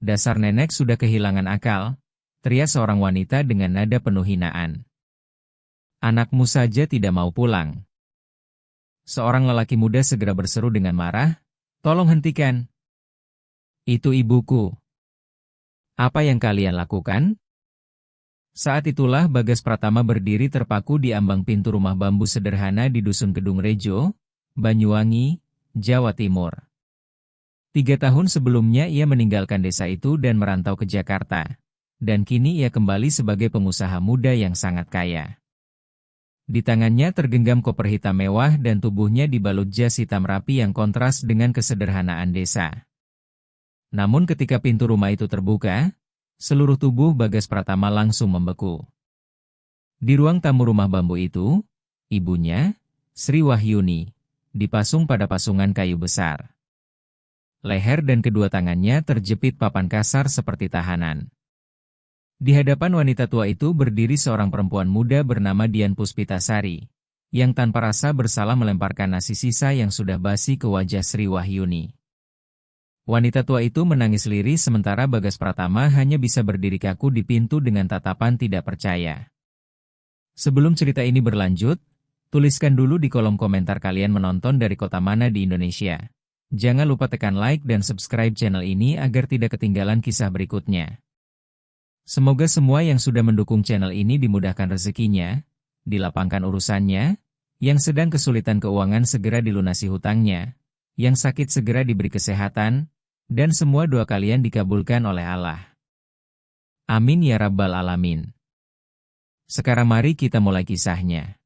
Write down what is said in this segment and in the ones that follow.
Dasar nenek sudah kehilangan akal, teriak seorang wanita dengan nada penuh hinaan. Anakmu saja tidak mau pulang. Seorang lelaki muda segera berseru dengan marah, tolong hentikan. Itu ibuku. Apa yang kalian lakukan? Saat itulah Bagas Pratama berdiri terpaku di ambang pintu rumah bambu sederhana di Dusun Kedung Rejo, Banyuwangi, Jawa Timur. 3 tahun sebelumnya ia meninggalkan desa itu dan merantau ke Jakarta. Dan kini ia kembali sebagai pengusaha muda yang sangat kaya. Di tangannya tergenggam koper hitam mewah dan tubuhnya dibalut jas hitam rapi yang kontras dengan kesederhanaan desa. Namun ketika pintu rumah itu terbuka, seluruh tubuh Bagas Pratama langsung membeku. Di ruang tamu rumah bambu itu, ibunya, Sri Wahyuni, dipasung pada pasungan kayu besar. Leher dan kedua tangannya terjepit papan kasar seperti tahanan. Di hadapan wanita tua itu berdiri seorang perempuan muda bernama Dian Puspitasari, yang tanpa rasa bersalah melemparkan nasi sisa yang sudah basi ke wajah Sri Wahyuni. Wanita tua itu menangis lirih sementara Bagas Pratama hanya bisa berdiri kaku di pintu dengan tatapan tidak percaya. Sebelum cerita ini berlanjut, tuliskan dulu di kolom komentar kalian menonton dari kota mana di Indonesia. Jangan lupa tekan like dan subscribe channel ini agar tidak ketinggalan kisah berikutnya. Semoga semua yang sudah mendukung channel ini dimudahkan rezekinya, dilapangkan urusannya, yang sedang kesulitan keuangan segera dilunasi hutangnya, yang sakit segera diberi kesehatan, dan semua doa kalian dikabulkan oleh Allah. Amin ya Rabbal Alamin. Sekarang mari kita mulai kisahnya.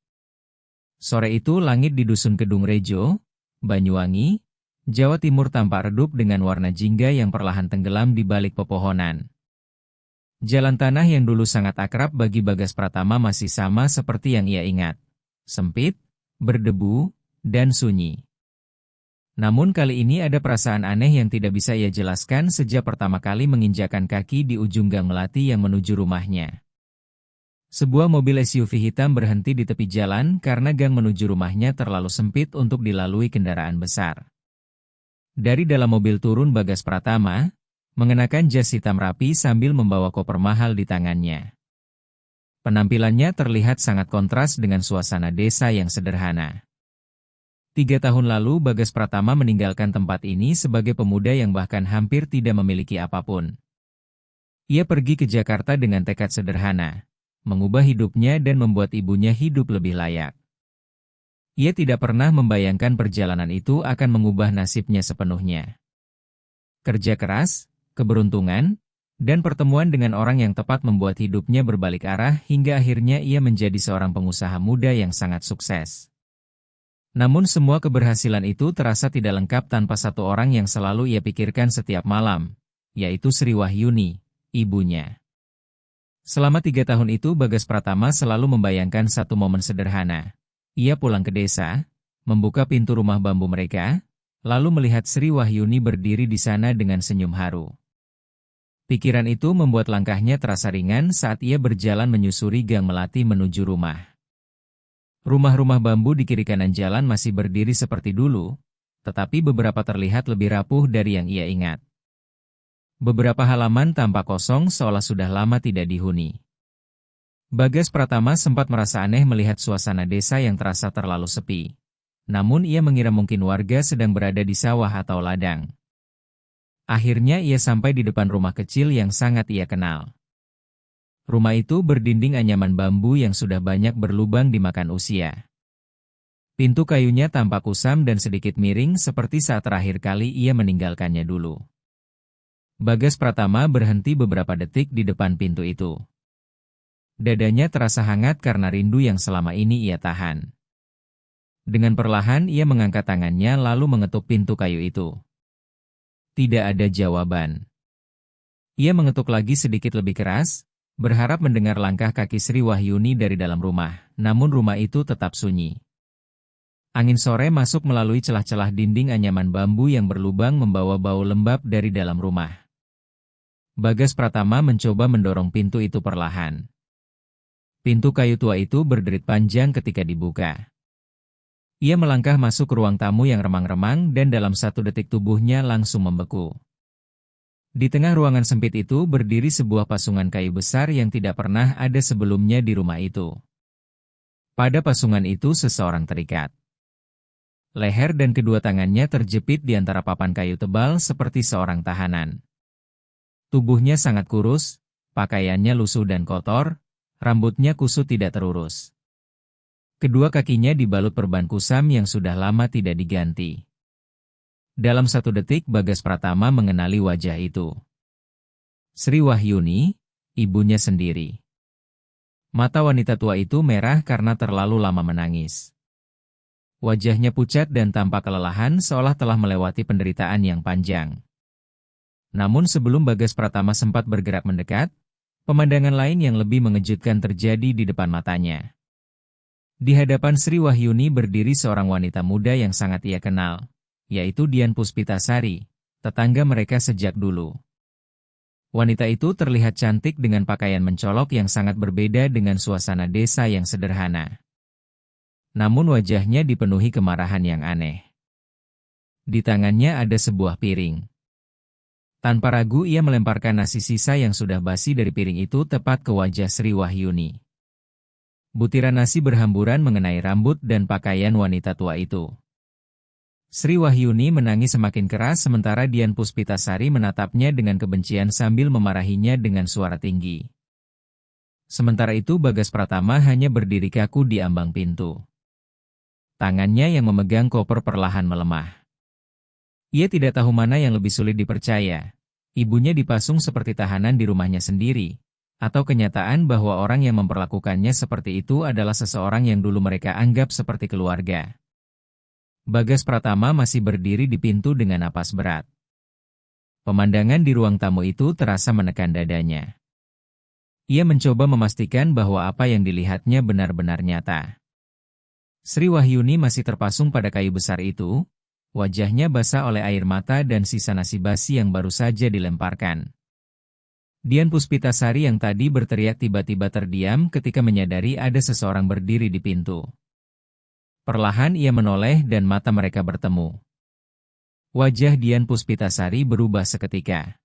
Sore itu langit di Dusun Kedung Rejo, Banyuwangi, Jawa Timur tampak redup dengan warna jingga yang perlahan tenggelam di balik pepohonan. Jalan tanah yang dulu sangat akrab bagi Bagas Pratama masih sama seperti yang ia ingat. Sempit, berdebu, dan sunyi. Namun kali ini ada perasaan aneh yang tidak bisa ia jelaskan sejak pertama kali menginjakan kaki di ujung gang melati yang menuju rumahnya. Sebuah mobil SUV hitam berhenti di tepi jalan karena gang menuju rumahnya terlalu sempit untuk dilalui kendaraan besar. Dari dalam mobil turun Bagas Pratama, mengenakan jas hitam rapi sambil membawa koper mahal di tangannya. Penampilannya terlihat sangat kontras dengan suasana desa yang sederhana. 3 tahun lalu Bagas Pratama meninggalkan tempat ini sebagai pemuda yang bahkan hampir tidak memiliki apapun. Ia pergi ke Jakarta dengan tekad sederhana, mengubah hidupnya dan membuat ibunya hidup lebih layak. Ia tidak pernah membayangkan perjalanan itu akan mengubah nasibnya sepenuhnya. Kerja keras, keberuntungan, dan pertemuan dengan orang yang tepat membuat hidupnya berbalik arah hingga akhirnya ia menjadi seorang pengusaha muda yang sangat sukses. Namun semua keberhasilan itu terasa tidak lengkap tanpa satu orang yang selalu ia pikirkan setiap malam, yaitu Sri Wahyuni, ibunya. Selama 3 tahun itu Bagas Pratama selalu membayangkan satu momen sederhana. Ia pulang ke desa, membuka pintu rumah bambu mereka, lalu melihat Sri Wahyuni berdiri di sana dengan senyum haru. Pikiran itu membuat langkahnya terasa ringan saat ia berjalan menyusuri gang melati menuju rumah. Rumah-rumah bambu di kiri kanan jalan masih berdiri seperti dulu, tetapi beberapa terlihat lebih rapuh dari yang ia ingat. Beberapa halaman tampak kosong seolah sudah lama tidak dihuni. Bagas Pratama sempat merasa aneh melihat suasana desa yang terasa terlalu sepi. Namun ia mengira mungkin warga sedang berada di sawah atau ladang. Akhirnya ia sampai di depan rumah kecil yang sangat ia kenal. Rumah itu berdinding anyaman bambu yang sudah banyak berlubang dimakan usia. Pintu kayunya tampak kusam dan sedikit miring seperti saat terakhir kali ia meninggalkannya dulu. Bagas Pratama berhenti beberapa detik di depan pintu itu. Dadanya terasa hangat karena rindu yang selama ini ia tahan. Dengan perlahan ia mengangkat tangannya lalu mengetuk pintu kayu itu. Tidak ada jawaban. Ia mengetuk lagi sedikit lebih keras, berharap mendengar langkah kaki Sri Wahyuni dari dalam rumah, namun rumah itu tetap sunyi. Angin sore masuk melalui celah-celah dinding anyaman bambu yang berlubang membawa bau lembab dari dalam rumah. Bagas Pratama mencoba mendorong pintu itu perlahan. Pintu kayu tua itu berderit panjang ketika dibuka. Ia melangkah masuk ke ruang tamu yang remang-remang dan dalam 1 detik tubuhnya langsung membeku. Di tengah ruangan sempit itu berdiri sebuah pasungan kayu besar yang tidak pernah ada sebelumnya di rumah itu. Pada pasungan itu seseorang terikat. Leher dan kedua tangannya terjepit di antara papan kayu tebal seperti seorang tahanan. Tubuhnya sangat kurus, pakaiannya lusuh dan kotor, rambutnya kusut tidak terurus. Kedua kakinya dibalut perban kusam yang sudah lama tidak diganti. Dalam 1 detik Bagas Pratama mengenali wajah itu. Sri Wahyuni, ibunya sendiri. Mata wanita tua itu merah karena terlalu lama menangis. Wajahnya pucat dan tampak kelelahan seolah telah melewati penderitaan yang panjang. Namun sebelum Bagas Pratama sempat bergerak mendekat, pemandangan lain yang lebih mengejutkan terjadi di depan matanya. Di hadapan Sri Wahyuni berdiri seorang wanita muda yang sangat ia kenal, yaitu Dian Puspitasari, tetangga mereka sejak dulu. Wanita itu terlihat cantik dengan pakaian mencolok yang sangat berbeda dengan suasana desa yang sederhana. Namun wajahnya dipenuhi kemarahan yang aneh. Di tangannya ada sebuah piring. Tanpa ragu ia melemparkan nasi sisa yang sudah basi dari piring itu tepat ke wajah Sri Wahyuni. Butiran nasi berhamburan mengenai rambut dan pakaian wanita tua itu. Sri Wahyuni menangis semakin keras sementara Dian Puspitasari menatapnya dengan kebencian sambil memarahinya dengan suara tinggi. Sementara itu Bagas Pratama hanya berdiri kaku di ambang pintu. Tangannya yang memegang koper perlahan melemah. Ia tidak tahu mana yang lebih sulit dipercaya, ibunya dipasung seperti tahanan di rumahnya sendiri, atau kenyataan bahwa orang yang memperlakukannya seperti itu adalah seseorang yang dulu mereka anggap seperti keluarga. Bagas Pratama masih berdiri di pintu dengan napas berat. Pemandangan di ruang tamu itu terasa menekan dadanya. Ia mencoba memastikan bahwa apa yang dilihatnya benar-benar nyata. Sri Wahyuni masih terpasung pada kayu besar itu, wajahnya basah oleh air mata dan sisa nasi basi yang baru saja dilemparkan. Dian Puspitasari yang tadi berteriak tiba-tiba terdiam ketika menyadari ada seseorang berdiri di pintu. Perlahan ia menoleh dan mata mereka bertemu. Wajah Dian Puspitasari berubah seketika.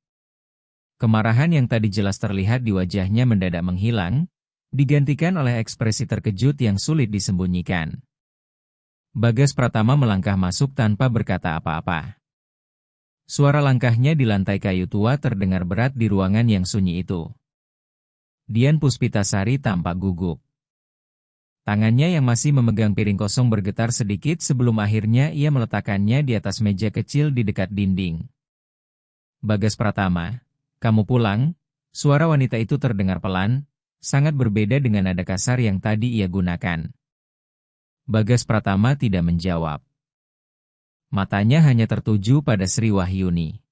Kemarahan yang tadi jelas terlihat di wajahnya mendadak menghilang, digantikan oleh ekspresi terkejut yang sulit disembunyikan. Bagas Pratama melangkah masuk tanpa berkata apa-apa. Suara langkahnya di lantai kayu tua terdengar berat di ruangan yang sunyi itu. Dian Puspitasari tampak gugup. Tangannya yang masih memegang piring kosong bergetar sedikit sebelum akhirnya ia meletakkannya di atas meja kecil di dekat dinding. Bagas Pratama, kamu pulang? Suara wanita itu terdengar pelan, sangat berbeda dengan nada kasar yang tadi ia gunakan. Bagas Pratama tidak menjawab. Matanya hanya tertuju pada Sri Wahyuni.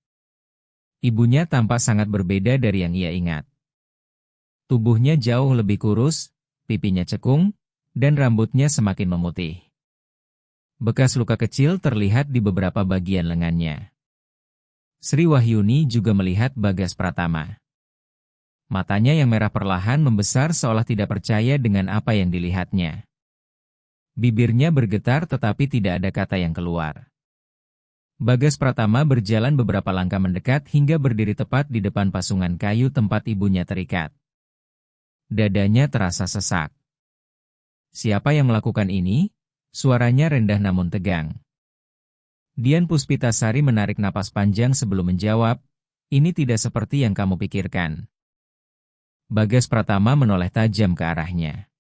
Ibunya tampak sangat berbeda dari yang ia ingat. Tubuhnya jauh lebih kurus, pipinya cekung, dan rambutnya semakin memutih. Bekas luka kecil terlihat di beberapa bagian lengannya. Sri Wahyuni juga melihat Bagas Pratama. Matanya yang merah perlahan membesar seolah tidak percaya dengan apa yang dilihatnya. Bibirnya bergetar tetapi tidak ada kata yang keluar. Bagas Pratama berjalan beberapa langkah mendekat hingga berdiri tepat di depan pasungan kayu tempat ibunya terikat. Dadanya terasa sesak. Siapa yang melakukan ini? Suaranya rendah namun tegang. Dian Puspitasari menarik napas panjang sebelum menjawab, ini tidak seperti yang kamu pikirkan. Bagas Pratama menoleh tajam ke arahnya.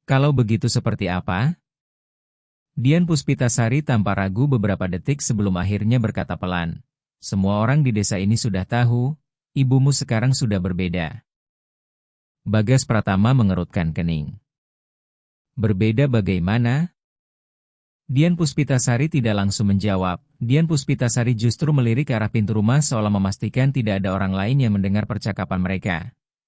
Kalau begitu seperti apa? Dian Puspitasari tanpa ragu beberapa detik sebelum akhirnya berkata pelan. Semua orang di desa ini sudah tahu, ibumu sekarang sudah berbeda. Bagas Pratama mengerutkan kening. Berbeda bagaimana? Dian Puspitasari tidak langsung menjawab. Dian Puspitasari justru melirik ke arah pintu rumah seolah memastikan tidak ada orang lain yang mendengar percakapan mereka.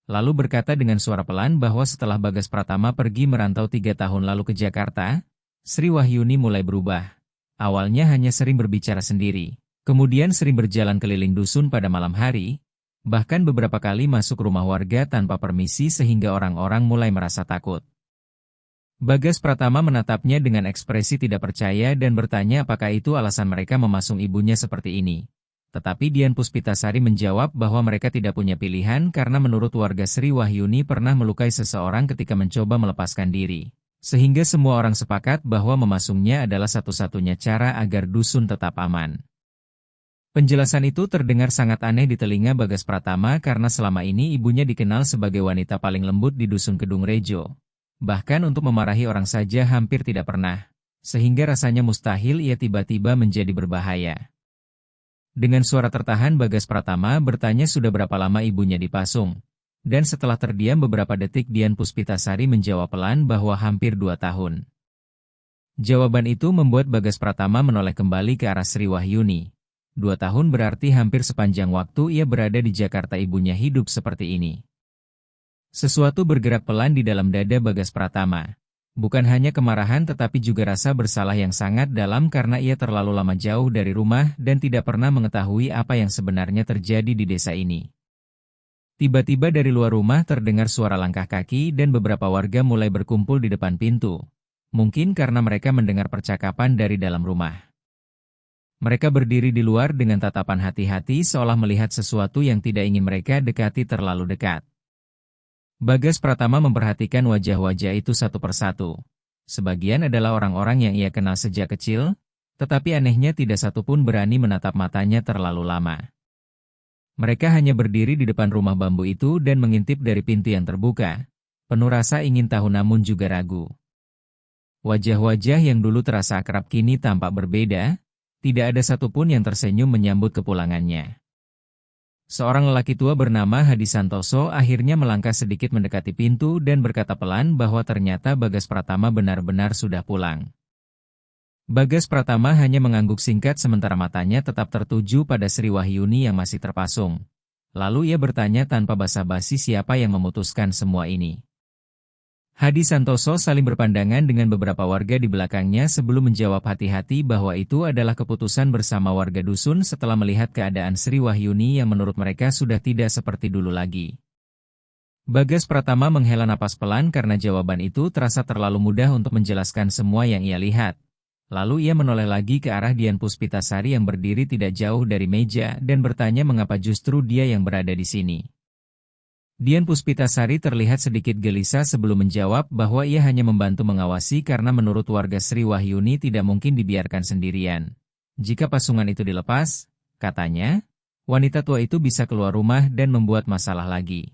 Lalu berkata dengan suara pelan bahwa setelah Bagas Pratama pergi merantau 3 tahun lalu ke Jakarta, Sri Wahyuni mulai berubah. Awalnya hanya sering berbicara sendiri, kemudian sering berjalan keliling dusun pada malam hari, bahkan beberapa kali masuk rumah warga tanpa permisi sehingga orang-orang mulai merasa takut. Bagas Pratama menatapnya dengan ekspresi tidak percaya dan bertanya apakah itu alasan mereka memasung ibunya seperti ini. Tetapi Dian Puspitasari menjawab bahwa mereka tidak punya pilihan karena menurut warga Sri Wahyuni pernah melukai seseorang ketika mencoba melepaskan diri. Sehingga semua orang sepakat bahwa memasungnya adalah satu-satunya cara agar dusun tetap aman. Penjelasan itu terdengar sangat aneh di telinga Bagas Pratama karena selama ini ibunya dikenal sebagai wanita paling lembut di dusun Kedung Rejo. Bahkan untuk memarahi orang saja hampir tidak pernah. Sehingga rasanya mustahil ia tiba-tiba menjadi berbahaya. Dengan suara tertahan Bagas Pratama bertanya sudah berapa lama ibunya dipasung. Dan setelah terdiam beberapa detik Dian Puspitasari menjawab pelan bahwa hampir 2 tahun. Jawaban itu membuat Bagas Pratama menoleh kembali ke arah Sri Wahyuni. 2 tahun berarti hampir sepanjang waktu ia berada di Jakarta ibunya hidup seperti ini. Sesuatu bergerak pelan di dalam dada Bagas Pratama. Bukan hanya kemarahan tetapi juga rasa bersalah yang sangat dalam karena ia terlalu lama jauh dari rumah dan tidak pernah mengetahui apa yang sebenarnya terjadi di desa ini. Tiba-tiba dari luar rumah terdengar suara langkah kaki dan beberapa warga mulai berkumpul di depan pintu. Mungkin karena mereka mendengar percakapan dari dalam rumah. Mereka berdiri di luar dengan tatapan hati-hati seolah melihat sesuatu yang tidak ingin mereka dekati terlalu dekat. Bagas Pratama memperhatikan wajah-wajah itu satu persatu. Sebagian adalah orang-orang yang ia kenal sejak kecil, tetapi anehnya tidak satu pun berani menatap matanya terlalu lama. Mereka hanya berdiri di depan rumah bambu itu dan mengintip dari pintu yang terbuka. Penuh rasa ingin tahu namun juga ragu. Wajah-wajah yang dulu terasa akrab kini tampak berbeda, tidak ada satupun yang tersenyum menyambut kepulangannya. Seorang lelaki tua bernama Hadi Santoso akhirnya melangkah sedikit mendekati pintu dan berkata pelan bahwa ternyata Bagas Pratama benar-benar sudah pulang. Bagas Pratama hanya mengangguk singkat sementara matanya tetap tertuju pada Sri Wahyuni yang masih terpasung. Lalu ia bertanya tanpa basa-basi siapa yang memutuskan semua ini. Hadi Santoso saling berpandangan dengan beberapa warga di belakangnya sebelum menjawab hati-hati bahwa itu adalah keputusan bersama warga dusun setelah melihat keadaan Sri Wahyuni yang menurut mereka sudah tidak seperti dulu lagi. Bagas Pratama menghela napas pelan karena jawaban itu terasa terlalu mudah untuk menjelaskan semua yang ia lihat. Lalu ia menoleh lagi ke arah Dian Puspitasari yang berdiri tidak jauh dari meja dan bertanya mengapa justru dia yang berada di sini. Dian Puspitasari terlihat sedikit gelisah sebelum menjawab bahwa ia hanya membantu mengawasi karena menurut warga Sri Wahyuni tidak mungkin dibiarkan sendirian. Jika pasungan itu dilepas, katanya, wanita tua itu bisa keluar rumah dan membuat masalah lagi.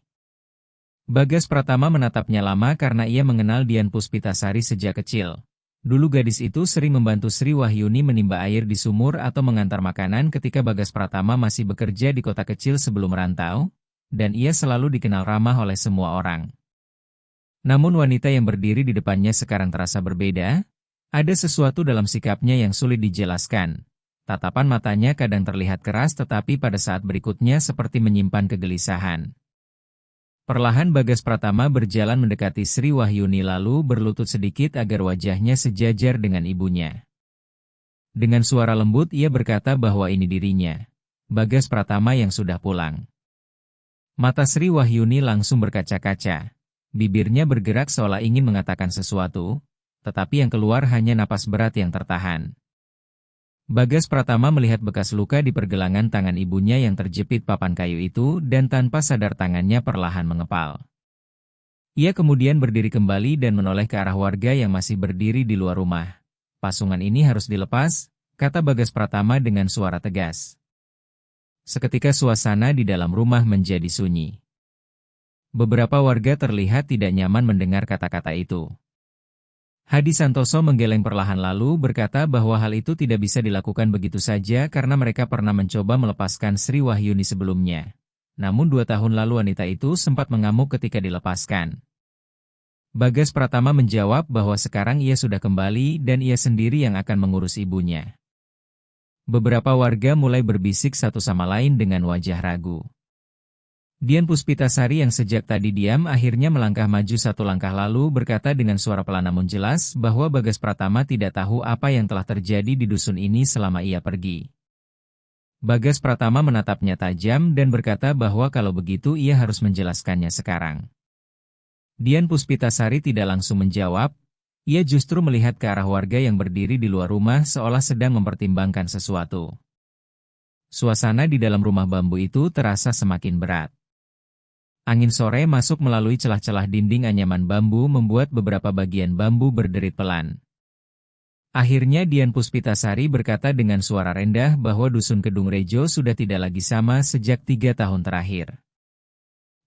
Bagas Pratama menatapnya lama karena ia mengenal Dian Puspitasari sejak kecil. Dulu gadis itu sering membantu Sri Wahyuni menimba air di sumur atau mengantar makanan ketika Bagas Pratama masih bekerja di kota kecil sebelum merantau. Dan ia selalu dikenal ramah oleh semua orang. Namun wanita yang berdiri di depannya sekarang terasa berbeda. Ada sesuatu dalam sikapnya yang sulit dijelaskan. Tatapan matanya kadang terlihat keras tetapi pada saat berikutnya seperti menyimpan kegelisahan. Perlahan Bagas Pratama berjalan mendekati Sri Wahyuni lalu berlutut sedikit agar wajahnya sejajar dengan ibunya. Dengan suara lembut ia berkata bahwa ini dirinya, Bagas Pratama yang sudah pulang. Mata Sri Wahyuni langsung berkaca-kaca. Bibirnya bergerak seolah ingin mengatakan sesuatu, tetapi yang keluar hanya napas berat yang tertahan. Bagas Pratama melihat bekas luka di pergelangan tangan ibunya yang terjepit papan kayu itu dan tanpa sadar tangannya perlahan mengepal. Ia kemudian berdiri kembali dan menoleh ke arah warga yang masih berdiri di luar rumah. Pasungan ini harus dilepas, kata Bagas Pratama dengan suara tegas. Seketika suasana di dalam rumah menjadi sunyi. Beberapa warga terlihat tidak nyaman mendengar kata-kata itu. Hadi Santoso menggeleng perlahan lalu berkata bahwa hal itu tidak bisa dilakukan begitu saja karena mereka pernah mencoba melepaskan Sri Wahyuni sebelumnya. Namun 2 tahun lalu wanita itu sempat mengamuk ketika dilepaskan. Bagas Pratama menjawab bahwa sekarang ia sudah kembali dan ia sendiri yang akan mengurus ibunya. Beberapa warga mulai berbisik satu sama lain dengan wajah ragu. Dian Puspitasari yang sejak tadi diam akhirnya melangkah maju satu langkah lalu berkata dengan suara pelan namun jelas bahwa Bagas Pratama tidak tahu apa yang telah terjadi di dusun ini selama ia pergi. Bagas Pratama menatapnya tajam dan berkata bahwa kalau begitu ia harus menjelaskannya sekarang. Dian Puspitasari tidak langsung menjawab. Ia justru melihat ke arah warga yang berdiri di luar rumah seolah sedang mempertimbangkan sesuatu. Suasana di dalam rumah bambu itu terasa semakin berat. Angin sore masuk melalui celah-celah dinding anyaman bambu membuat beberapa bagian bambu berderit pelan. Akhirnya Dian Puspitasari berkata dengan suara rendah bahwa Dusun Kedung Rejo sudah tidak lagi sama sejak 3 tahun terakhir.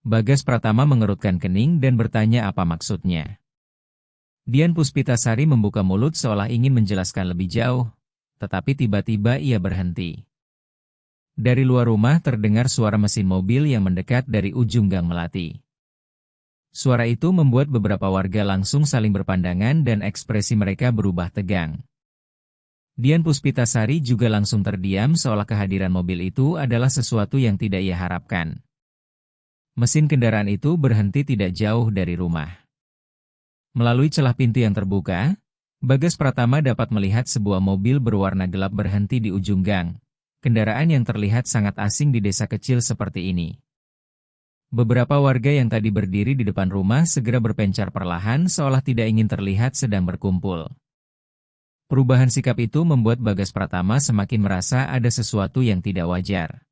Bagas Pratama mengerutkan kening dan bertanya apa maksudnya. Dian Puspitasari membuka mulut seolah ingin menjelaskan lebih jauh, tetapi tiba-tiba ia berhenti. Dari luar rumah terdengar suara mesin mobil yang mendekat dari ujung Gang Melati. Suara itu membuat beberapa warga langsung saling berpandangan dan ekspresi mereka berubah tegang. Dian Puspitasari juga langsung terdiam seolah kehadiran mobil itu adalah sesuatu yang tidak ia harapkan. Mesin kendaraan itu berhenti tidak jauh dari rumah. Melalui celah pintu yang terbuka, Bagas Pratama dapat melihat sebuah mobil berwarna gelap berhenti di ujung gang. Kendaraan yang terlihat sangat asing di desa kecil seperti ini. Beberapa warga yang tadi berdiri di depan rumah segera berpencar perlahan seolah tidak ingin terlihat sedang berkumpul. Perubahan sikap itu membuat Bagas Pratama semakin merasa ada sesuatu yang tidak wajar.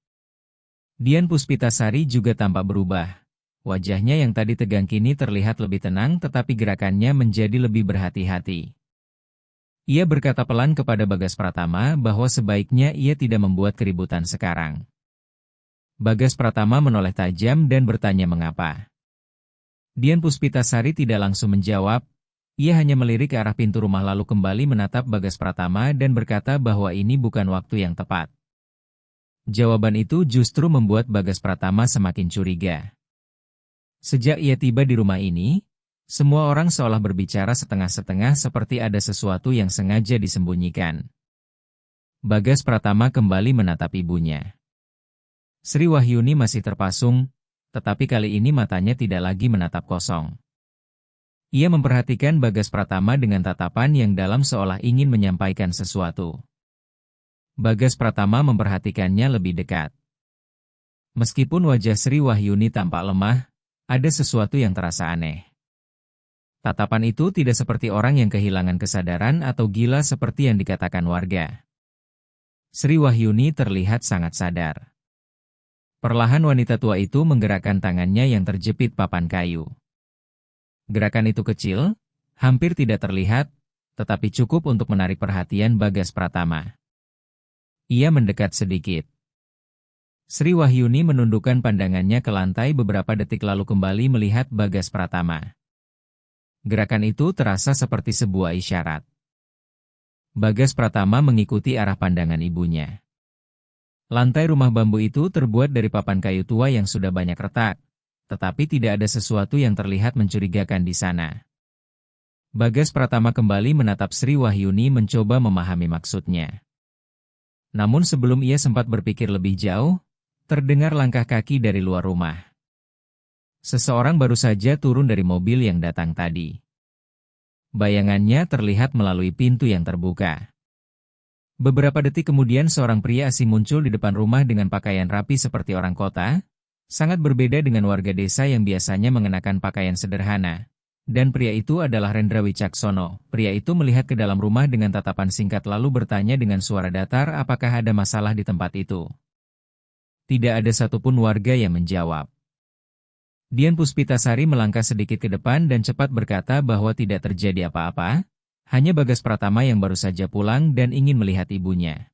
Dian Puspitasari juga tampak berubah. Wajahnya yang tadi tegang kini terlihat lebih tenang tetapi gerakannya menjadi lebih berhati-hati. Ia berkata pelan kepada Bagas Pratama bahwa sebaiknya ia tidak membuat keributan sekarang. Bagas Pratama menoleh tajam dan bertanya mengapa. Dian Puspitasari tidak langsung menjawab, ia hanya melirik ke arah pintu rumah lalu kembali menatap Bagas Pratama dan berkata bahwa ini bukan waktu yang tepat. Jawaban itu justru membuat Bagas Pratama semakin curiga. Sejak ia tiba di rumah ini, semua orang seolah berbicara setengah-setengah seperti ada sesuatu yang sengaja disembunyikan. Bagas Pratama kembali menatap ibunya. Sri Wahyuni masih terpasung, tetapi kali ini matanya tidak lagi menatap kosong. Ia memperhatikan Bagas Pratama dengan tatapan yang dalam seolah ingin menyampaikan sesuatu. Bagas Pratama memperhatikannya lebih dekat. Meskipun wajah Sri Wahyuni tampak lemah, ada sesuatu yang terasa aneh. Tatapan itu tidak seperti orang yang kehilangan kesadaran atau gila seperti yang dikatakan warga. Sri Wahyuni terlihat sangat sadar. Perlahan wanita tua itu menggerakkan tangannya yang terjepit papan kayu. Gerakan itu kecil, hampir tidak terlihat, tetapi cukup untuk menarik perhatian Bagas Pratama. Ia mendekat sedikit. Sri Wahyuni menundukkan pandangannya ke lantai beberapa detik lalu kembali melihat Bagas Pratama. Gerakan itu terasa seperti sebuah isyarat. Bagas Pratama mengikuti arah pandangan ibunya. Lantai rumah bambu itu terbuat dari papan kayu tua yang sudah banyak retak, tetapi tidak ada sesuatu yang terlihat mencurigakan di sana. Bagas Pratama kembali menatap Sri Wahyuni mencoba memahami maksudnya. Namun sebelum ia sempat berpikir lebih jauh, terdengar langkah kaki dari luar rumah. Seseorang baru saja turun dari mobil yang datang tadi. Bayangannya terlihat melalui pintu yang terbuka. Beberapa detik kemudian seorang pria asing muncul di depan rumah dengan pakaian rapi seperti orang kota, sangat berbeda dengan warga desa yang biasanya mengenakan pakaian sederhana. Dan pria itu adalah Rendra Wicaksono. Pria itu melihat ke dalam rumah dengan tatapan singkat lalu bertanya dengan suara datar apakah ada masalah di tempat itu. Tidak ada satupun warga yang menjawab. Dian Puspitasari melangkah sedikit ke depan dan cepat berkata bahwa tidak terjadi apa-apa, hanya Bagas Pratama yang baru saja pulang dan ingin melihat ibunya.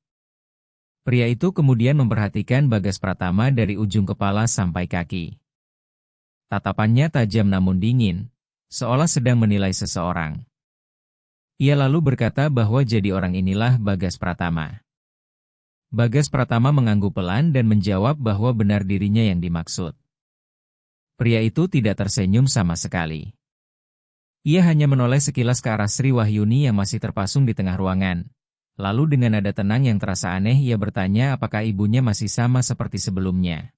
Pria itu kemudian memperhatikan Bagas Pratama dari ujung kepala sampai kaki. Tatapannya tajam namun dingin, seolah sedang menilai seseorang. Ia lalu berkata bahwa jadi orang inilah Bagas Pratama. Bagas Pratama mengangguk pelan dan menjawab bahwa benar dirinya yang dimaksud. Pria itu tidak tersenyum sama sekali. Ia hanya menoleh sekilas ke arah Sri Wahyuni yang masih terpasung di tengah ruangan. Lalu dengan nada tenang yang terasa aneh ia bertanya apakah ibunya masih sama seperti sebelumnya.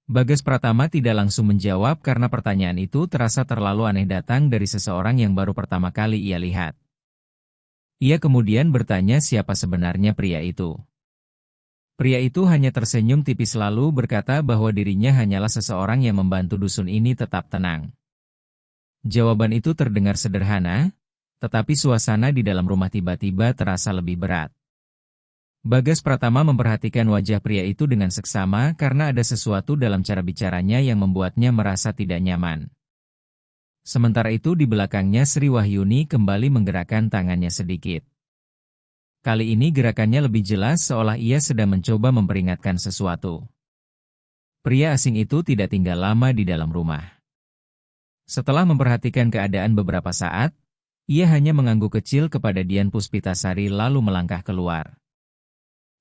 Bagas Pratama tidak langsung menjawab karena pertanyaan itu terasa terlalu aneh datang dari seseorang yang baru pertama kali ia lihat. Ia kemudian bertanya siapa sebenarnya pria itu. Pria itu hanya tersenyum tipis lalu berkata bahwa dirinya hanyalah seseorang yang membantu dusun ini tetap tenang. Jawaban itu terdengar sederhana, tetapi suasana di dalam rumah tiba-tiba terasa lebih berat. Bagas Pratama memperhatikan wajah pria itu dengan seksama karena ada sesuatu dalam cara bicaranya yang membuatnya merasa tidak nyaman. Sementara itu di belakangnya Sri Wahyuni kembali menggerakkan tangannya sedikit. Kali ini gerakannya lebih jelas seolah ia sedang mencoba memperingatkan sesuatu. Pria asing itu tidak tinggal lama di dalam rumah. Setelah memperhatikan keadaan beberapa saat, ia hanya mengangguk kecil kepada Dian Puspitasari lalu melangkah keluar.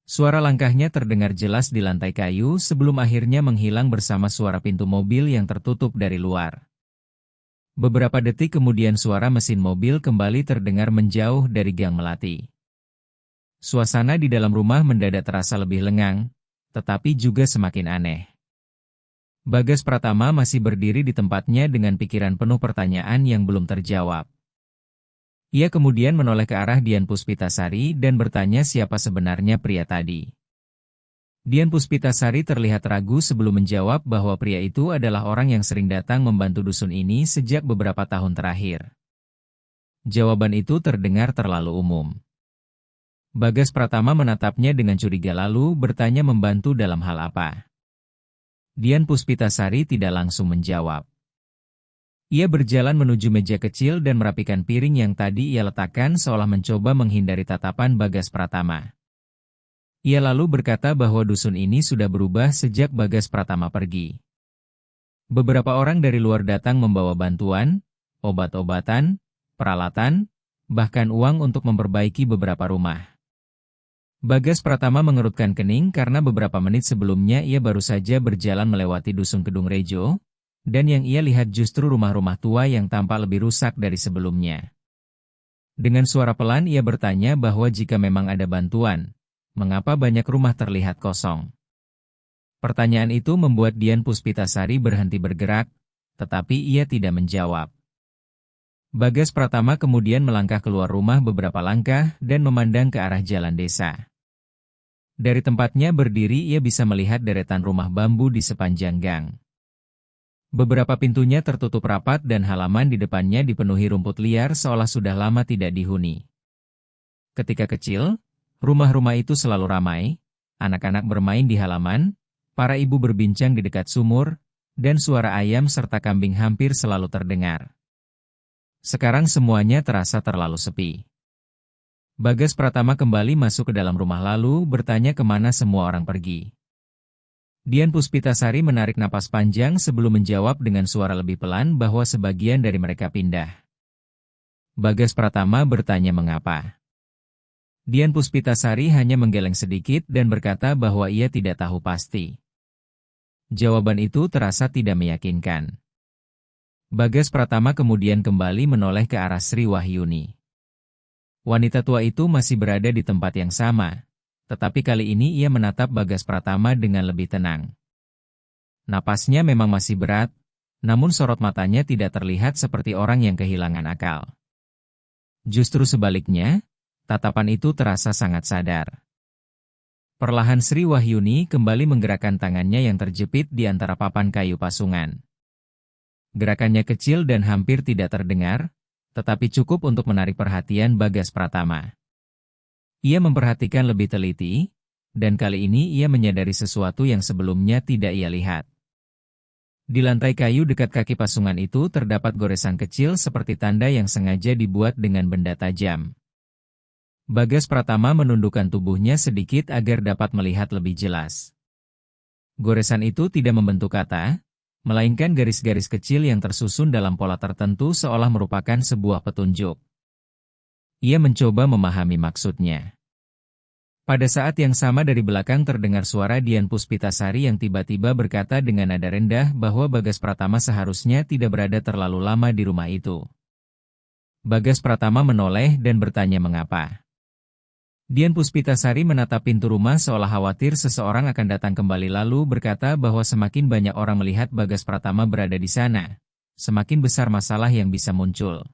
Suara langkahnya terdengar jelas di lantai kayu sebelum akhirnya menghilang bersama suara pintu mobil yang tertutup dari luar. Beberapa detik kemudian suara mesin mobil kembali terdengar menjauh dari Gang Melati. Suasana di dalam rumah mendadak terasa lebih lengang, tetapi juga semakin aneh. Bagas Pratama masih berdiri di tempatnya dengan pikiran penuh pertanyaan yang belum terjawab. Ia kemudian menoleh ke arah Dian Puspitasari dan bertanya siapa sebenarnya pria tadi. Dian Puspitasari terlihat ragu sebelum menjawab bahwa pria itu adalah orang yang sering datang membantu dusun ini sejak beberapa tahun terakhir. Jawaban itu terdengar terlalu umum. Bagas Pratama menatapnya dengan curiga lalu bertanya membantu dalam hal apa. Dian Puspitasari tidak langsung menjawab. Ia berjalan menuju meja kecil dan merapikan piring yang tadi ia letakkan seolah mencoba menghindari tatapan Bagas Pratama. Ia lalu berkata bahwa dusun ini sudah berubah sejak Bagas Pratama pergi. Beberapa orang dari luar datang membawa bantuan, obat-obatan, peralatan, bahkan uang untuk memperbaiki beberapa rumah. Bagas Pratama mengerutkan kening karena beberapa menit sebelumnya ia baru saja berjalan melewati dusun Kedung Rejo, dan yang ia lihat justru rumah-rumah tua yang tampak lebih rusak dari sebelumnya. Dengan suara pelan ia bertanya bahwa jika memang ada bantuan, mengapa banyak rumah terlihat kosong? Pertanyaan itu membuat Dian Puspitasari berhenti bergerak, tetapi ia tidak menjawab. Bagas Pratama kemudian melangkah keluar rumah beberapa langkah dan memandang ke arah jalan desa. Dari tempatnya berdiri ia bisa melihat deretan rumah bambu di sepanjang gang. Beberapa pintunya tertutup rapat dan halaman di depannya dipenuhi rumput liar seolah sudah lama tidak dihuni. Ketika kecil, rumah-rumah itu selalu ramai, anak-anak bermain di halaman, para ibu berbincang di dekat sumur, dan suara ayam serta kambing hampir selalu terdengar. Sekarang semuanya terasa terlalu sepi. Bagas Pratama kembali masuk ke dalam rumah lalu bertanya kemana semua orang pergi. Dian Puspitasari menarik napas panjang sebelum menjawab dengan suara lebih pelan bahwa sebagian dari mereka pindah. Bagas Pratama bertanya mengapa. Dian Puspitasari hanya menggeleng sedikit dan berkata bahwa ia tidak tahu pasti. Jawaban itu terasa tidak meyakinkan. Bagas Pratama kemudian kembali menoleh ke arah Sri Wahyuni. Wanita tua itu masih berada di tempat yang sama. Tetapi kali ini ia menatap Bagas Pratama dengan lebih tenang. Napasnya memang masih berat, namun sorot matanya tidak terlihat seperti orang yang kehilangan akal. Justru sebaliknya, tatapan itu terasa sangat sadar. Perlahan Sri Wahyuni kembali menggerakkan tangannya yang terjepit di antara papan kayu pasungan. Gerakannya kecil dan hampir tidak terdengar, tetapi cukup untuk menarik perhatian Bagas Pratama. Ia memperhatikan lebih teliti, dan kali ini ia menyadari sesuatu yang sebelumnya tidak ia lihat. Di lantai kayu dekat kaki pasungan itu terdapat goresan kecil seperti tanda yang sengaja dibuat dengan benda tajam. Bagas Pratama menundukkan tubuhnya sedikit agar dapat melihat lebih jelas. Goresan itu tidak membentuk kata, melainkan garis-garis kecil yang tersusun dalam pola tertentu seolah merupakan sebuah petunjuk. Ia mencoba memahami maksudnya. Pada saat yang sama dari belakang terdengar suara Dian Puspitasari yang tiba-tiba berkata dengan nada rendah bahwa Bagas Pratama seharusnya tidak berada terlalu lama di rumah itu. Bagas Pratama menoleh dan bertanya mengapa. Dian Puspitasari menatap pintu rumah seolah khawatir seseorang akan datang kembali lalu berkata bahwa semakin banyak orang melihat Bagas Pratama berada di sana, semakin besar masalah yang bisa muncul.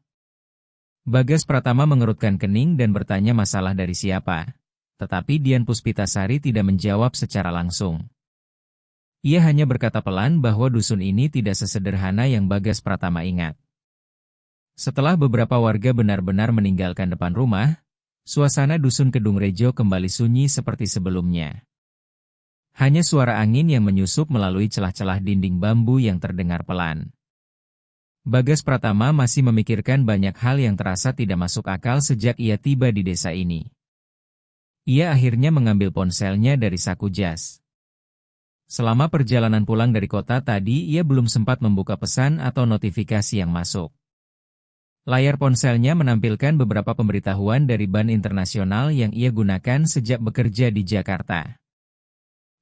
Bagas Pratama mengerutkan kening dan bertanya masalah dari siapa, tetapi Dian Puspitasari tidak menjawab secara langsung. Ia hanya berkata pelan bahwa dusun ini tidak sesederhana yang Bagas Pratama ingat. Setelah beberapa warga benar-benar meninggalkan depan rumah, Suasana dusun Kedung Rejo kembali sunyi seperti sebelumnya. Hanya suara angin yang menyusup melalui celah-celah dinding bambu yang terdengar pelan. Bagas Pratama masih memikirkan banyak hal yang terasa tidak masuk akal sejak ia tiba di desa ini. Ia akhirnya mengambil ponselnya dari saku jas. Selama perjalanan pulang dari kota tadi, ia belum sempat membuka pesan atau notifikasi yang masuk. Layar ponselnya menampilkan beberapa pemberitahuan dari bank internasional yang ia gunakan sejak bekerja di Jakarta.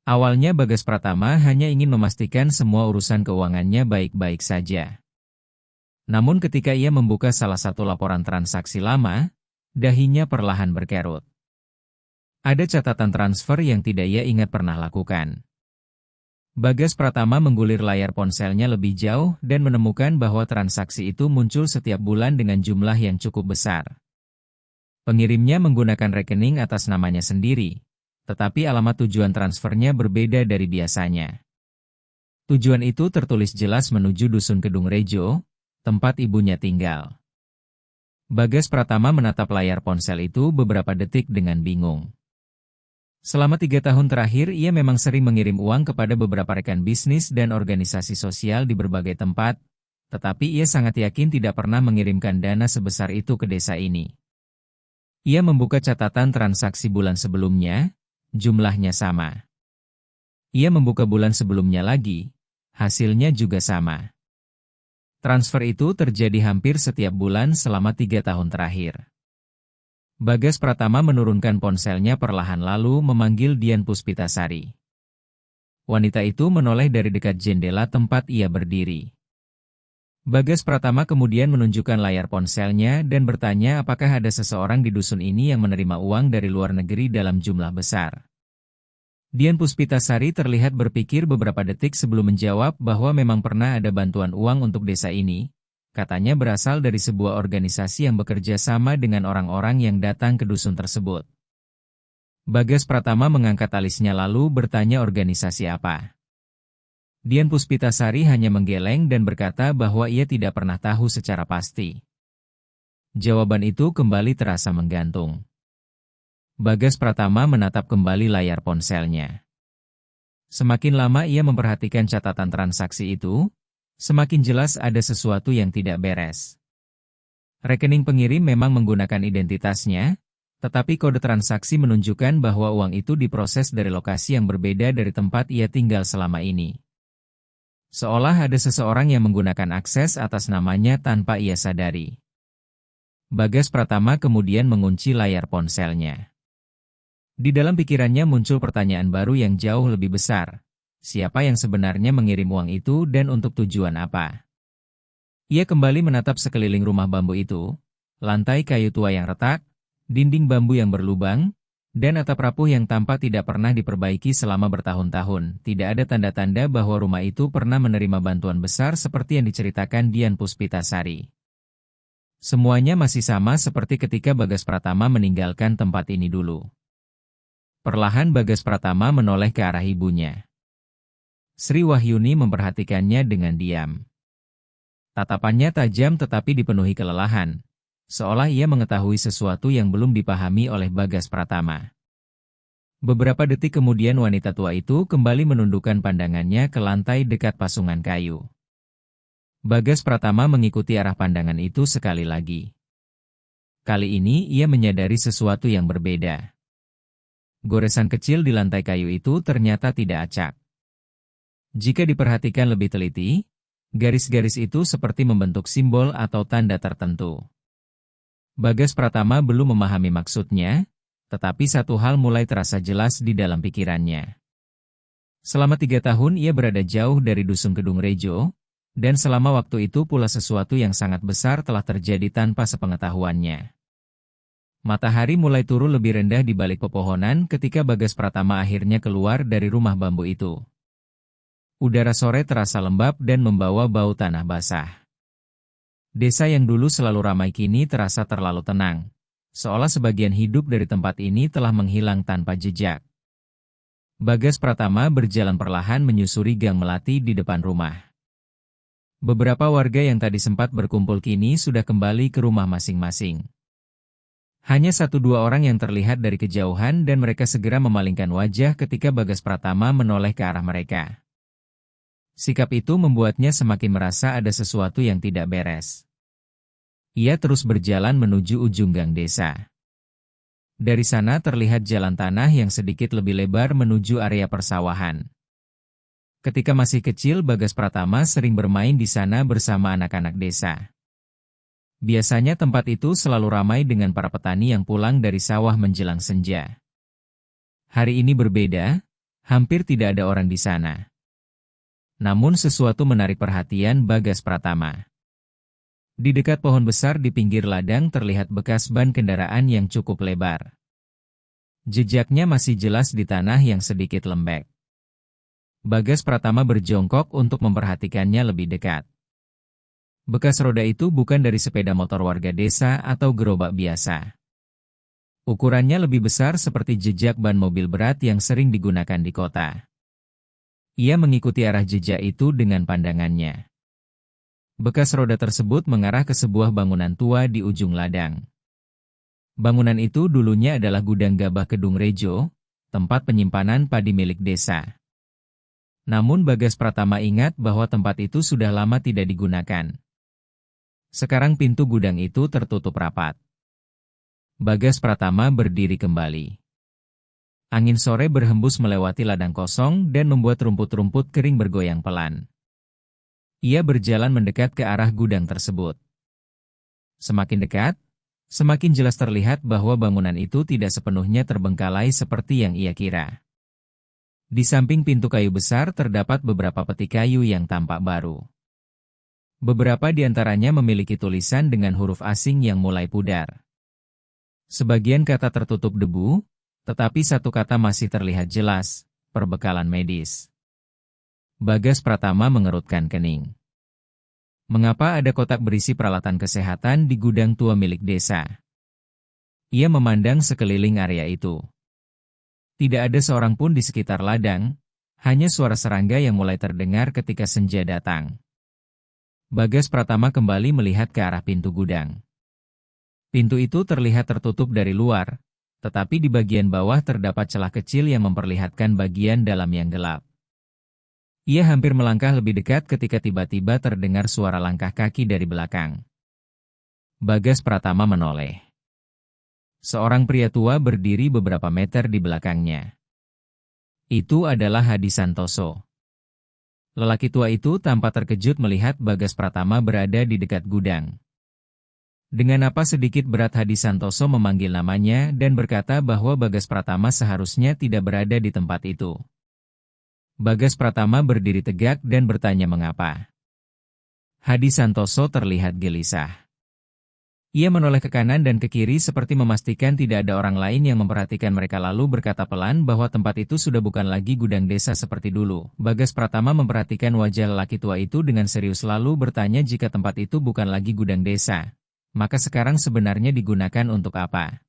Awalnya Bagas Pratama hanya ingin memastikan semua urusan keuangannya baik-baik saja. Namun ketika ia membuka salah satu laporan transaksi lama, dahinya perlahan berkerut. Ada catatan transfer yang tidak ia ingat pernah lakukan. Bagas Pratama menggulir layar ponselnya lebih jauh dan menemukan bahwa transaksi itu muncul setiap bulan dengan jumlah yang cukup besar. Pengirimnya menggunakan rekening atas namanya sendiri, tetapi alamat tujuan transfernya berbeda dari biasanya. Tujuan itu tertulis jelas menuju Dusun Kedung Rejo, tempat ibunya tinggal. Bagas Pratama menatap layar ponsel itu beberapa detik dengan bingung. Selama 3 tahun terakhir ia memang sering mengirim uang kepada beberapa rekan bisnis dan organisasi sosial di berbagai tempat, tetapi ia sangat yakin tidak pernah mengirimkan dana sebesar itu ke desa ini. Ia membuka catatan transaksi bulan sebelumnya, jumlahnya sama. Ia membuka bulan sebelumnya lagi, hasilnya juga sama. Transfer itu terjadi hampir setiap bulan selama 3 tahun terakhir. Bagas Pratama menurunkan ponselnya perlahan lalu memanggil Dian Puspitasari. Wanita itu menoleh dari dekat jendela tempat ia berdiri. Bagas Pratama kemudian menunjukkan layar ponselnya dan bertanya apakah ada seseorang di dusun ini yang menerima uang dari luar negeri dalam jumlah besar. Dian Puspitasari terlihat berpikir beberapa detik sebelum menjawab bahwa memang pernah ada bantuan uang untuk desa ini. Katanya berasal dari sebuah organisasi yang bekerja sama dengan orang-orang yang datang ke dusun tersebut. Bagas Pratama mengangkat alisnya lalu bertanya organisasi apa. Dian Puspitasari hanya menggeleng dan berkata bahwa ia tidak pernah tahu secara pasti. Jawaban itu kembali terasa menggantung. Bagas Pratama menatap kembali layar ponselnya. Semakin lama ia memperhatikan catatan transaksi itu, semakin jelas ada sesuatu yang tidak beres. Rekening pengirim memang menggunakan identitasnya, tetapi kode transaksi menunjukkan bahwa uang itu diproses dari lokasi yang berbeda dari tempat ia tinggal selama ini. Seolah ada seseorang yang menggunakan akses atas namanya tanpa ia sadari. Bagas Pratama kemudian mengunci layar ponselnya. Di dalam pikirannya muncul pertanyaan baru yang jauh lebih besar. Siapa yang sebenarnya mengirim uang itu dan untuk tujuan apa? Ia kembali menatap sekeliling rumah bambu itu, lantai kayu tua yang retak, dinding bambu yang berlubang, dan atap rapuh yang tampak tidak pernah diperbaiki selama bertahun-tahun. Tidak ada tanda-tanda bahwa rumah itu pernah menerima bantuan besar seperti yang diceritakan Dian Puspitasari. Semuanya masih sama seperti ketika Bagas Pratama meninggalkan tempat ini dulu. Perlahan Bagas Pratama menoleh ke arah ibunya. Sri Wahyuni memperhatikannya dengan diam. Tatapannya tajam tetapi dipenuhi kelelahan, seolah ia mengetahui sesuatu yang belum dipahami oleh Bagas Pratama. Beberapa detik kemudian wanita tua itu kembali menundukkan pandangannya ke lantai dekat pasungan kayu. Bagas Pratama mengikuti arah pandangan itu sekali lagi. Kali ini ia menyadari sesuatu yang berbeda. Goresan kecil di lantai kayu itu ternyata tidak acak. Jika diperhatikan lebih teliti, garis-garis itu seperti membentuk simbol atau tanda tertentu. Bagas Pratama belum memahami maksudnya, tetapi satu hal mulai terasa jelas di dalam pikirannya. Selama 3 tahun ia berada jauh dari Dusun Kedung Rejo, dan selama waktu itu pula sesuatu yang sangat besar telah terjadi tanpa sepengetahuannya. Matahari mulai turun lebih rendah di balik pepohonan ketika Bagas Pratama akhirnya keluar dari rumah bambu itu. Udara sore terasa lembab dan membawa bau tanah basah. Desa yang dulu selalu ramai kini terasa terlalu tenang, seolah sebagian hidup dari tempat ini telah menghilang tanpa jejak. Bagas Pratama berjalan perlahan menyusuri gang melati di depan rumah. Beberapa warga yang tadi sempat berkumpul kini sudah kembali ke rumah masing-masing. Hanya satu dua orang yang terlihat dari kejauhan dan mereka segera memalingkan wajah ketika Bagas Pratama menoleh ke arah mereka. Sikap itu membuatnya semakin merasa ada sesuatu yang tidak beres. Ia terus berjalan menuju ujung gang desa. Dari sana terlihat jalan tanah yang sedikit lebih lebar menuju area persawahan. Ketika masih kecil, Bagas Pratama sering bermain di sana bersama anak-anak desa. Biasanya tempat itu selalu ramai dengan para petani yang pulang dari sawah menjelang senja. Hari ini berbeda, hampir tidak ada orang di sana. Namun sesuatu menarik perhatian Bagas Pratama. Di dekat pohon besar di pinggir ladang terlihat bekas ban kendaraan yang cukup lebar. Jejaknya masih jelas di tanah yang sedikit lembek. Bagas Pratama berjongkok untuk memperhatikannya lebih dekat. Bekas roda itu bukan dari sepeda motor warga desa atau gerobak biasa. Ukurannya lebih besar seperti jejak ban mobil berat yang sering digunakan di kota. Ia mengikuti arah jejak itu dengan pandangannya. Bekas roda tersebut mengarah ke sebuah bangunan tua di ujung ladang. Bangunan itu dulunya adalah gudang gabah Kedung Rejo, tempat penyimpanan padi milik desa. Namun Bagas Pratama ingat bahwa tempat itu sudah lama tidak digunakan. Sekarang pintu gudang itu tertutup rapat. Bagas Pratama berdiri kembali. Angin sore berhembus melewati ladang kosong dan membuat rumput-rumput kering bergoyang pelan. Ia berjalan mendekat ke arah gudang tersebut. Semakin dekat, semakin jelas terlihat bahwa bangunan itu tidak sepenuhnya terbengkalai seperti yang ia kira. Di samping pintu kayu besar terdapat beberapa peti kayu yang tampak baru. Beberapa di antaranya memiliki tulisan dengan huruf asing yang mulai pudar. Sebagian kata tertutup debu, tetapi satu kata masih terlihat jelas, perbekalan medis. Bagas Pratama mengerutkan kening. Mengapa ada kotak berisi peralatan kesehatan di gudang tua milik desa? Ia memandang sekeliling area itu. Tidak ada seorang pun di sekitar ladang, hanya suara serangga yang mulai terdengar ketika senja datang. Bagas Pratama kembali melihat ke arah pintu gudang. Pintu itu terlihat tertutup dari luar, tetapi di bagian bawah terdapat celah kecil yang memperlihatkan bagian dalam yang gelap. Ia hampir melangkah lebih dekat ketika tiba-tiba terdengar suara langkah kaki dari belakang. Bagas Pratama menoleh. Seorang pria tua berdiri beberapa meter di belakangnya. Itu adalah Hadi Santoso. Lelaki tua itu tampak terkejut melihat Bagas Pratama berada di dekat gudang. Dengan napas sedikit berat Hadi Santoso memanggil namanya dan berkata bahwa Bagas Pratama seharusnya tidak berada di tempat itu. Bagas Pratama berdiri tegak dan bertanya mengapa. Hadi Santoso terlihat gelisah. Ia menoleh ke kanan dan ke kiri seperti memastikan tidak ada orang lain yang memperhatikan mereka lalu berkata pelan bahwa tempat itu sudah bukan lagi gudang desa seperti dulu. Bagas Pratama memperhatikan wajah lelaki tua itu dengan serius lalu bertanya jika tempat itu bukan lagi gudang desa, maka sekarang sebenarnya digunakan untuk apa?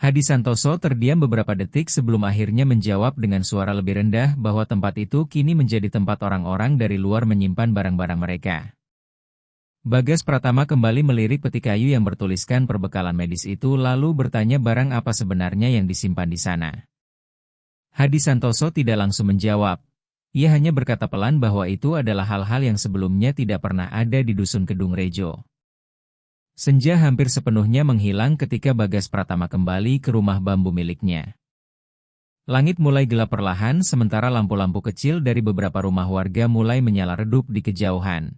Hadi Santoso terdiam beberapa detik sebelum akhirnya menjawab dengan suara lebih rendah bahwa tempat itu kini menjadi tempat orang-orang dari luar menyimpan barang-barang mereka. Bagas Pratama kembali melirik peti kayu yang bertuliskan perbekalan medis itu lalu bertanya barang apa sebenarnya yang disimpan di sana. Hadi Santoso tidak langsung menjawab. Ia hanya berkata pelan bahwa itu adalah hal-hal yang sebelumnya tidak pernah ada di Dusun Kedung Rejo. Senja hampir sepenuhnya menghilang ketika Bagas Pratama kembali ke rumah bambu miliknya. Langit mulai gelap perlahan sementara lampu-lampu kecil dari beberapa rumah warga mulai menyala redup di kejauhan.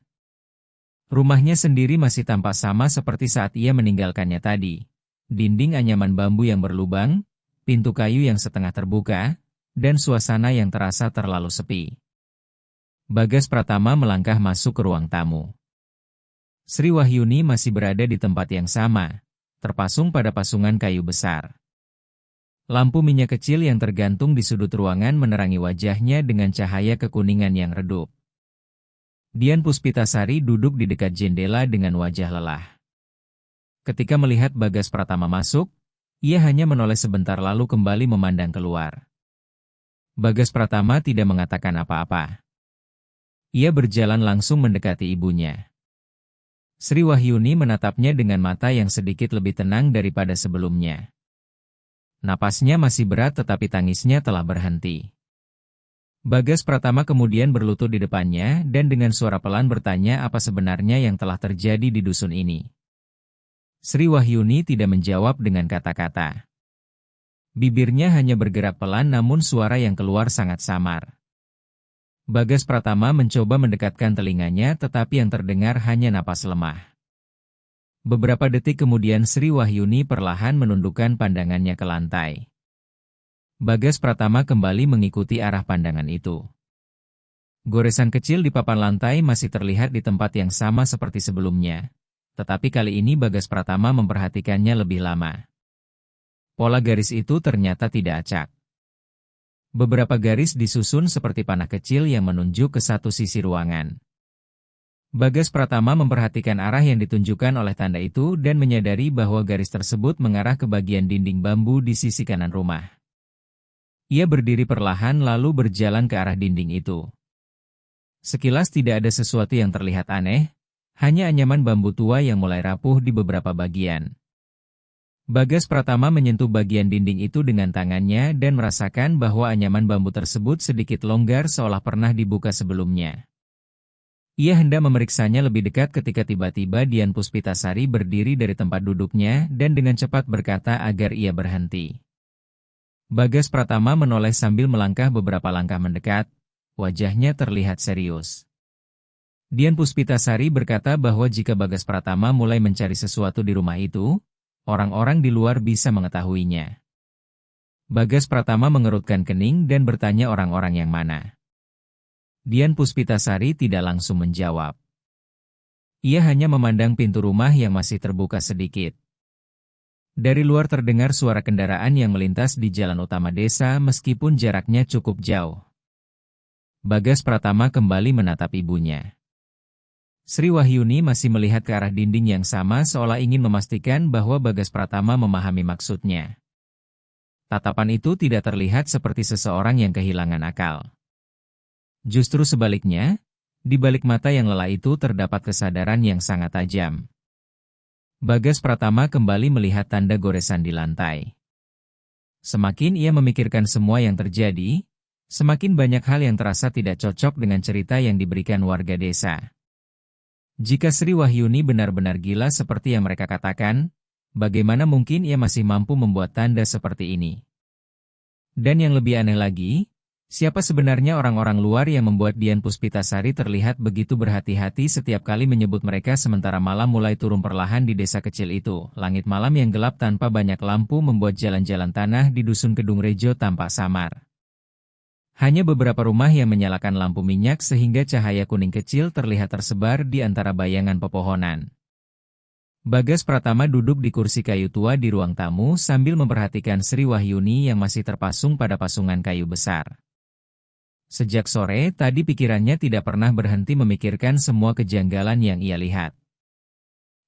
Rumahnya sendiri masih tampak sama seperti saat ia meninggalkannya tadi. Dinding anyaman bambu yang berlubang, pintu kayu yang setengah terbuka, dan suasana yang terasa terlalu sepi. Bagas Pratama melangkah masuk ke ruang tamu. Sri Wahyuni masih berada di tempat yang sama, terpasung pada pasungan kayu besar. Lampu minyak kecil yang tergantung di sudut ruangan menerangi wajahnya dengan cahaya kekuningan yang redup. Dian Puspitasari duduk di dekat jendela dengan wajah lelah. Ketika melihat Bagas Pratama masuk, ia hanya menoleh sebentar lalu kembali memandang keluar. Bagas Pratama tidak mengatakan apa-apa. Ia berjalan langsung mendekati ibunya. Sri Wahyuni menatapnya dengan mata yang sedikit lebih tenang daripada sebelumnya. Napasnya masih berat tetapi tangisnya telah berhenti. Bagas Pratama kemudian berlutut di depannya dan dengan suara pelan bertanya apa sebenarnya yang telah terjadi di dusun ini. Sri Wahyuni tidak menjawab dengan kata-kata. Bibirnya hanya bergerak pelan namun suara yang keluar sangat samar. Bagas Pratama mencoba mendekatkan telinganya tetapi yang terdengar hanya napas lemah. Beberapa detik kemudian Sri Wahyuni perlahan menundukkan pandangannya ke lantai. Bagas Pratama kembali mengikuti arah pandangan itu. Goresan kecil di papan lantai masih terlihat di tempat yang sama seperti sebelumnya. Tetapi kali ini Bagas Pratama memperhatikannya lebih lama. Pola garis itu ternyata tidak acak. Beberapa garis disusun seperti panah kecil yang menunjuk ke satu sisi ruangan. Bagas Pratama memperhatikan arah yang ditunjukkan oleh tanda itu dan menyadari bahwa garis tersebut mengarah ke bagian dinding bambu di sisi kanan rumah. Ia berdiri perlahan lalu berjalan ke arah dinding itu. Sekilas tidak ada sesuatu yang terlihat aneh, hanya anyaman bambu tua yang mulai rapuh di beberapa bagian. Bagas Pratama menyentuh bagian dinding itu dengan tangannya dan merasakan bahwa anyaman bambu tersebut sedikit longgar seolah pernah dibuka sebelumnya. Ia hendak memeriksanya lebih dekat ketika tiba-tiba Dian Puspitasari berdiri dari tempat duduknya dan dengan cepat berkata agar ia berhenti. Bagas Pratama menoleh sambil melangkah beberapa langkah mendekat, wajahnya terlihat serius. Dian Puspitasari berkata bahwa jika Bagas Pratama mulai mencari sesuatu di rumah itu, orang-orang di luar bisa mengetahuinya. Bagas Pratama mengerutkan kening dan bertanya orang-orang yang mana. Dian Puspitasari tidak langsung menjawab. Ia hanya memandang pintu rumah yang masih terbuka sedikit. Dari luar terdengar suara kendaraan yang melintas di jalan utama desa meskipun jaraknya cukup jauh. Bagas Pratama kembali menatap ibunya. Sri Wahyuni masih melihat ke arah dinding yang sama seolah ingin memastikan bahwa Bagas Pratama memahami maksudnya. Tatapan itu tidak terlihat seperti seseorang yang kehilangan akal. Justru sebaliknya, di balik mata yang lelah itu terdapat kesadaran yang sangat tajam. Bagas Pratama kembali melihat tanda goresan di lantai. Semakin ia memikirkan semua yang terjadi, semakin banyak hal yang terasa tidak cocok dengan cerita yang diberikan warga desa. Jika Sri Wahyuni benar-benar gila seperti yang mereka katakan, bagaimana mungkin ia masih mampu membuat tanda seperti ini? Dan yang lebih aneh lagi, siapa sebenarnya orang-orang luar yang membuat Dian Puspitasari terlihat begitu berhati-hati setiap kali menyebut mereka sementara malam mulai turun perlahan di desa kecil itu? Langit malam yang gelap tanpa banyak lampu membuat jalan-jalan tanah di dusun Kedung Rejo tampak samar. Hanya beberapa rumah yang menyalakan lampu minyak sehingga cahaya kuning kecil terlihat tersebar di antara bayangan pepohonan. Bagas Pratama duduk di kursi kayu tua di ruang tamu sambil memperhatikan Sri Wahyuni yang masih terpasung pada pasungan kayu besar. Sejak sore tadi pikirannya tidak pernah berhenti memikirkan semua kejanggalan yang ia lihat.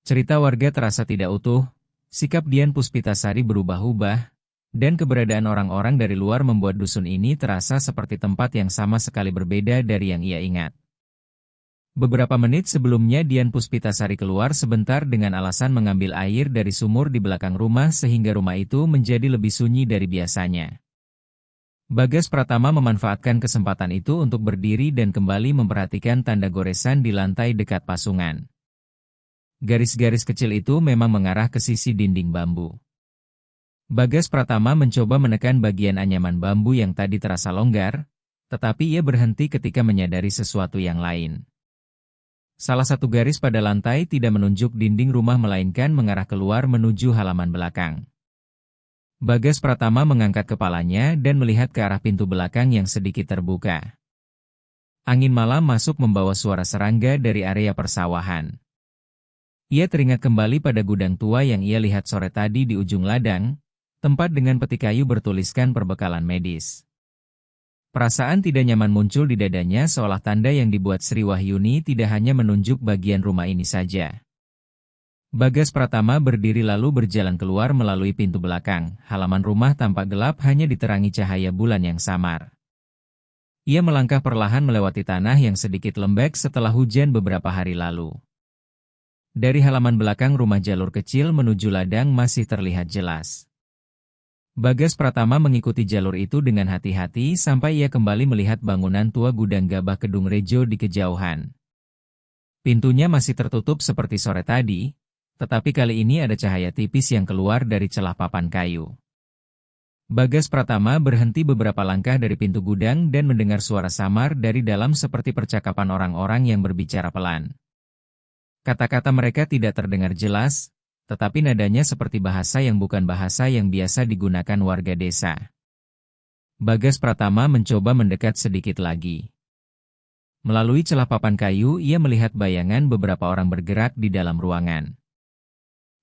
Cerita warga terasa tidak utuh, sikap Dian Puspitasari berubah-ubah, dan keberadaan orang-orang dari luar membuat dusun ini terasa seperti tempat yang sama sekali berbeda dari yang ia ingat. Beberapa menit sebelumnya Dian Puspitasari keluar sebentar dengan alasan mengambil air dari sumur di belakang rumah sehingga rumah itu menjadi lebih sunyi dari biasanya. Bagas Pratama memanfaatkan kesempatan itu untuk berdiri dan kembali memperhatikan tanda goresan di lantai dekat pasungan. Garis-garis kecil itu memang mengarah ke sisi dinding bambu. Bagas Pratama mencoba menekan bagian anyaman bambu yang tadi terasa longgar, tetapi ia berhenti ketika menyadari sesuatu yang lain. Salah satu garis pada lantai tidak menunjuk dinding rumah melainkan mengarah keluar menuju halaman belakang. Bagas Pratama mengangkat kepalanya dan melihat ke arah pintu belakang yang sedikit terbuka. Angin malam masuk membawa suara serangga dari area persawahan. Ia teringat kembali pada gudang tua yang ia lihat sore tadi di ujung ladang, tempat dengan peti kayu bertuliskan perbekalan medis. Perasaan tidak nyaman muncul di dadanya seolah tanda yang dibuat Sri Wahyuni tidak hanya menunjuk bagian rumah ini saja. Bagas Pratama berdiri lalu berjalan keluar melalui pintu belakang. Halaman rumah tampak gelap hanya diterangi cahaya bulan yang samar. Ia melangkah perlahan melewati tanah yang sedikit lembek setelah hujan beberapa hari lalu. Dari halaman belakang rumah jalur kecil menuju ladang masih terlihat jelas. Bagas Pratama mengikuti jalur itu dengan hati-hati sampai ia kembali melihat bangunan tua gudang gabah Kedung Rejo di kejauhan. Pintunya masih tertutup seperti sore tadi, tetapi kali ini ada cahaya tipis yang keluar dari celah papan kayu. Bagas Pratama berhenti beberapa langkah dari pintu gudang dan mendengar suara samar dari dalam seperti percakapan orang-orang yang berbicara pelan. Kata-kata mereka tidak terdengar jelas, tetapi nadanya seperti bahasa yang bukan bahasa yang biasa digunakan warga desa. Bagas Pratama mencoba mendekat sedikit lagi. Melalui celah papan kayu, ia melihat bayangan beberapa orang bergerak di dalam ruangan.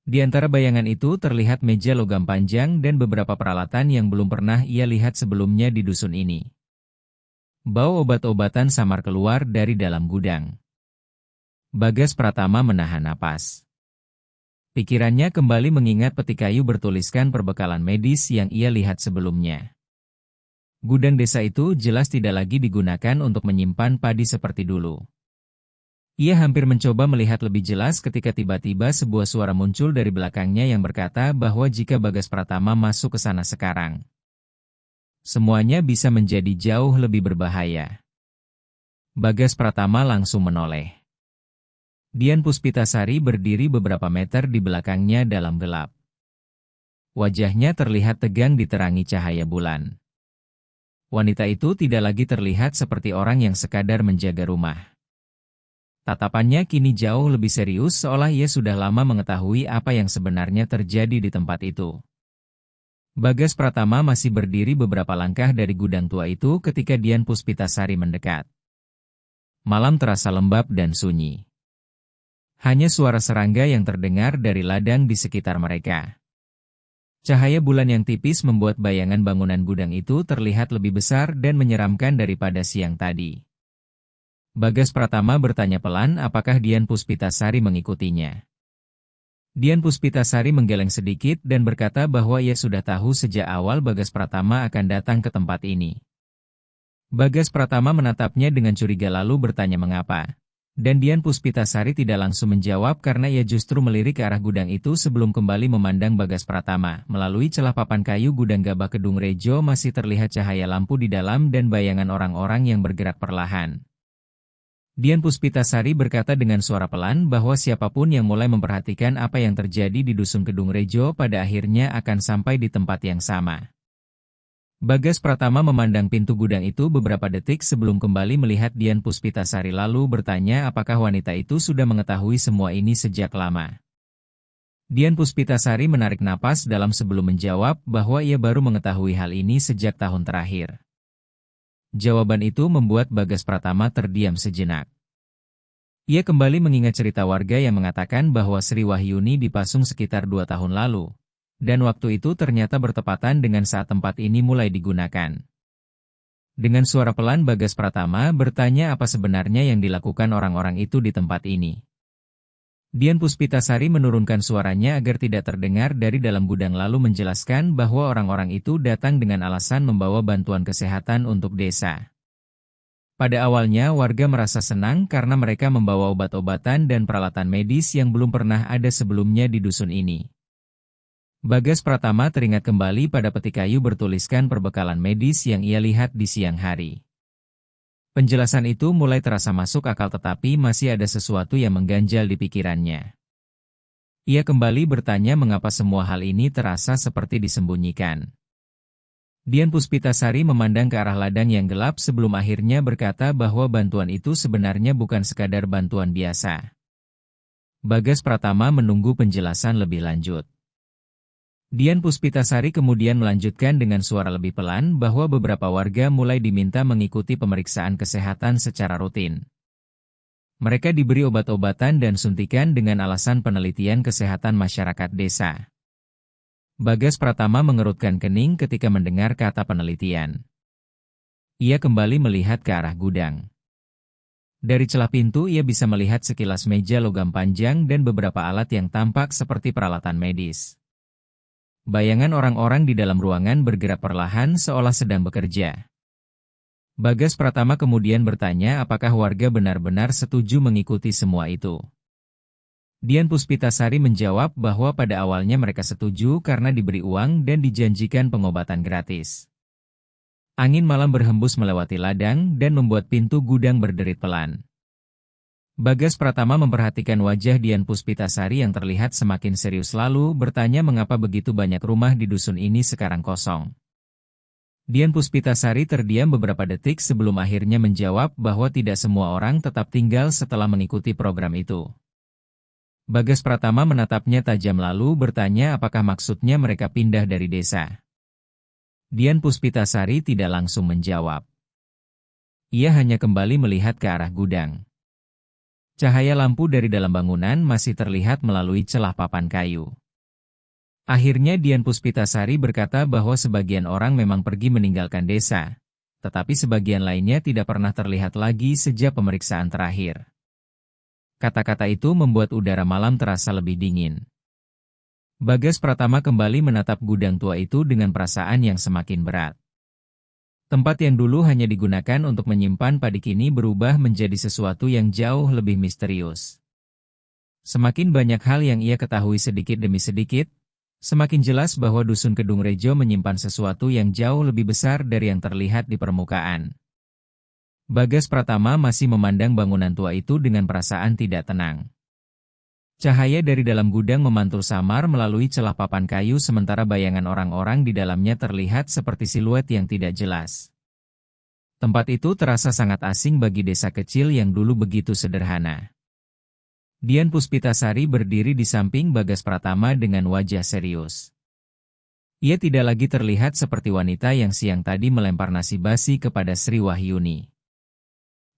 Di antara bayangan itu terlihat meja logam panjang dan beberapa peralatan yang belum pernah ia lihat sebelumnya di dusun ini. Bau obat-obatan samar keluar dari dalam gudang. Bagas Pratama menahan napas. Pikirannya kembali mengingat peti kayu bertuliskan perbekalan medis yang ia lihat sebelumnya. Gudang desa itu jelas tidak lagi digunakan untuk menyimpan padi seperti dulu. Ia hampir mencoba melihat lebih jelas ketika tiba-tiba sebuah suara muncul dari belakangnya yang berkata bahwa jika Bagas Pratama masuk ke sana sekarang, semuanya bisa menjadi jauh lebih berbahaya. Bagas Pratama langsung menoleh. Dian Puspitasari berdiri beberapa meter di belakangnya dalam gelap. Wajahnya terlihat tegang diterangi cahaya bulan. Wanita itu tidak lagi terlihat seperti orang yang sekadar menjaga rumah. Tatapannya kini jauh lebih serius seolah ia sudah lama mengetahui apa yang sebenarnya terjadi di tempat itu. Bagas Pratama masih berdiri beberapa langkah dari gudang tua itu ketika Dian Puspitasari mendekat. Malam terasa lembab dan sunyi. Hanya suara serangga yang terdengar dari ladang di sekitar mereka. Cahaya bulan yang tipis membuat bayangan bangunan gudang itu terlihat lebih besar dan menyeramkan daripada siang tadi. Bagas Pratama bertanya pelan apakah Dian Puspitasari mengikutinya. Dian Puspitasari menggeleng sedikit dan berkata bahwa ia sudah tahu sejak awal Bagas Pratama akan datang ke tempat ini. Bagas Pratama menatapnya dengan curiga lalu bertanya mengapa. Dan Dian Puspitasari tidak langsung menjawab karena ia justru melirik ke arah gudang itu sebelum kembali memandang Bagas Pratama. Melalui celah papan kayu gudang gabah Kedung Rejo masih terlihat cahaya lampu di dalam dan bayangan orang-orang yang bergerak perlahan. Dian Puspitasari berkata dengan suara pelan bahwa siapapun yang mulai memperhatikan apa yang terjadi di dusun Kedung Rejo pada akhirnya akan sampai di tempat yang sama. Bagas Pratama memandang pintu gudang itu beberapa detik sebelum kembali melihat Dian Puspitasari lalu bertanya apakah wanita itu sudah mengetahui semua ini sejak lama. Dian Puspitasari menarik napas dalam sebelum menjawab bahwa ia baru mengetahui hal ini sejak tahun terakhir. Jawaban itu membuat Bagas Pratama terdiam sejenak. Ia kembali mengingat cerita warga yang mengatakan bahwa Sri Wahyuni dipasung sekitar 2 tahun lalu. Dan waktu itu ternyata bertepatan dengan saat tempat ini mulai digunakan. Dengan suara pelan Bagas Pratama bertanya apa sebenarnya yang dilakukan orang-orang itu di tempat ini. Dian Puspitasari menurunkan suaranya agar tidak terdengar dari dalam gudang lalu menjelaskan bahwa orang-orang itu datang dengan alasan membawa bantuan kesehatan untuk desa. Pada awalnya warga merasa senang karena mereka membawa obat-obatan dan peralatan medis yang belum pernah ada sebelumnya di dusun ini. Bagas Pratama teringat kembali pada peti kayu bertuliskan perbekalan medis yang ia lihat di siang hari. Penjelasan itu mulai terasa masuk akal tetapi masih ada sesuatu yang mengganjal di pikirannya. Ia kembali bertanya mengapa semua hal ini terasa seperti disembunyikan. Dian Puspitasari memandang ke arah ladang yang gelap sebelum akhirnya berkata bahwa bantuan itu sebenarnya bukan sekadar bantuan biasa. Bagas Pratama menunggu penjelasan lebih lanjut. Dian Puspitasari kemudian melanjutkan dengan suara lebih pelan bahwa beberapa warga mulai diminta mengikuti pemeriksaan kesehatan secara rutin. Mereka diberi obat-obatan dan suntikan dengan alasan penelitian kesehatan masyarakat desa. Bagas Pratama mengerutkan kening ketika mendengar kata penelitian. Ia kembali melihat ke arah gudang. Dari celah pintu ia bisa melihat sekilas meja logam panjang dan beberapa alat yang tampak seperti peralatan medis. Bayangan orang-orang di dalam ruangan bergerak perlahan seolah sedang bekerja. Bagas Pratama kemudian bertanya apakah warga benar-benar setuju mengikuti semua itu. Dian Puspitasari menjawab bahwa pada awalnya mereka setuju karena diberi uang dan dijanjikan pengobatan gratis. Angin malam berhembus melewati ladang dan membuat pintu gudang berderit pelan. Bagas Pratama memperhatikan wajah Dian Puspitasari yang terlihat semakin serius lalu bertanya mengapa begitu banyak rumah di dusun ini sekarang kosong. Dian Puspitasari terdiam beberapa detik sebelum akhirnya menjawab bahwa tidak semua orang tetap tinggal setelah mengikuti program itu. Bagas Pratama menatapnya tajam lalu bertanya apakah maksudnya mereka pindah dari desa. Dian Puspitasari tidak langsung menjawab. Ia hanya kembali melihat ke arah gudang. Cahaya lampu dari dalam bangunan masih terlihat melalui celah papan kayu. Akhirnya Dian Puspitasari berkata bahwa sebagian orang memang pergi meninggalkan desa, tetapi sebagian lainnya tidak pernah terlihat lagi sejak pemeriksaan terakhir. Kata-kata itu membuat udara malam terasa lebih dingin. Bagas Pratama kembali menatap gudang tua itu dengan perasaan yang semakin berat. Tempat yang dulu hanya digunakan untuk menyimpan padi kini berubah menjadi sesuatu yang jauh lebih misterius. Semakin banyak hal yang ia ketahui sedikit demi sedikit, semakin jelas bahwa Dusun Kedung Rejo menyimpan sesuatu yang jauh lebih besar dari yang terlihat di permukaan. Bagas Pratama masih memandang bangunan tua itu dengan perasaan tidak tenang. Cahaya dari dalam gudang memantul samar melalui celah papan kayu sementara bayangan orang-orang di dalamnya terlihat seperti siluet yang tidak jelas. Tempat itu terasa sangat asing bagi desa kecil yang dulu begitu sederhana. Dian Puspitasari berdiri di samping Bagas Pratama dengan wajah serius. Ia tidak lagi terlihat seperti wanita yang siang tadi melempar nasi basi kepada Sri Wahyuni.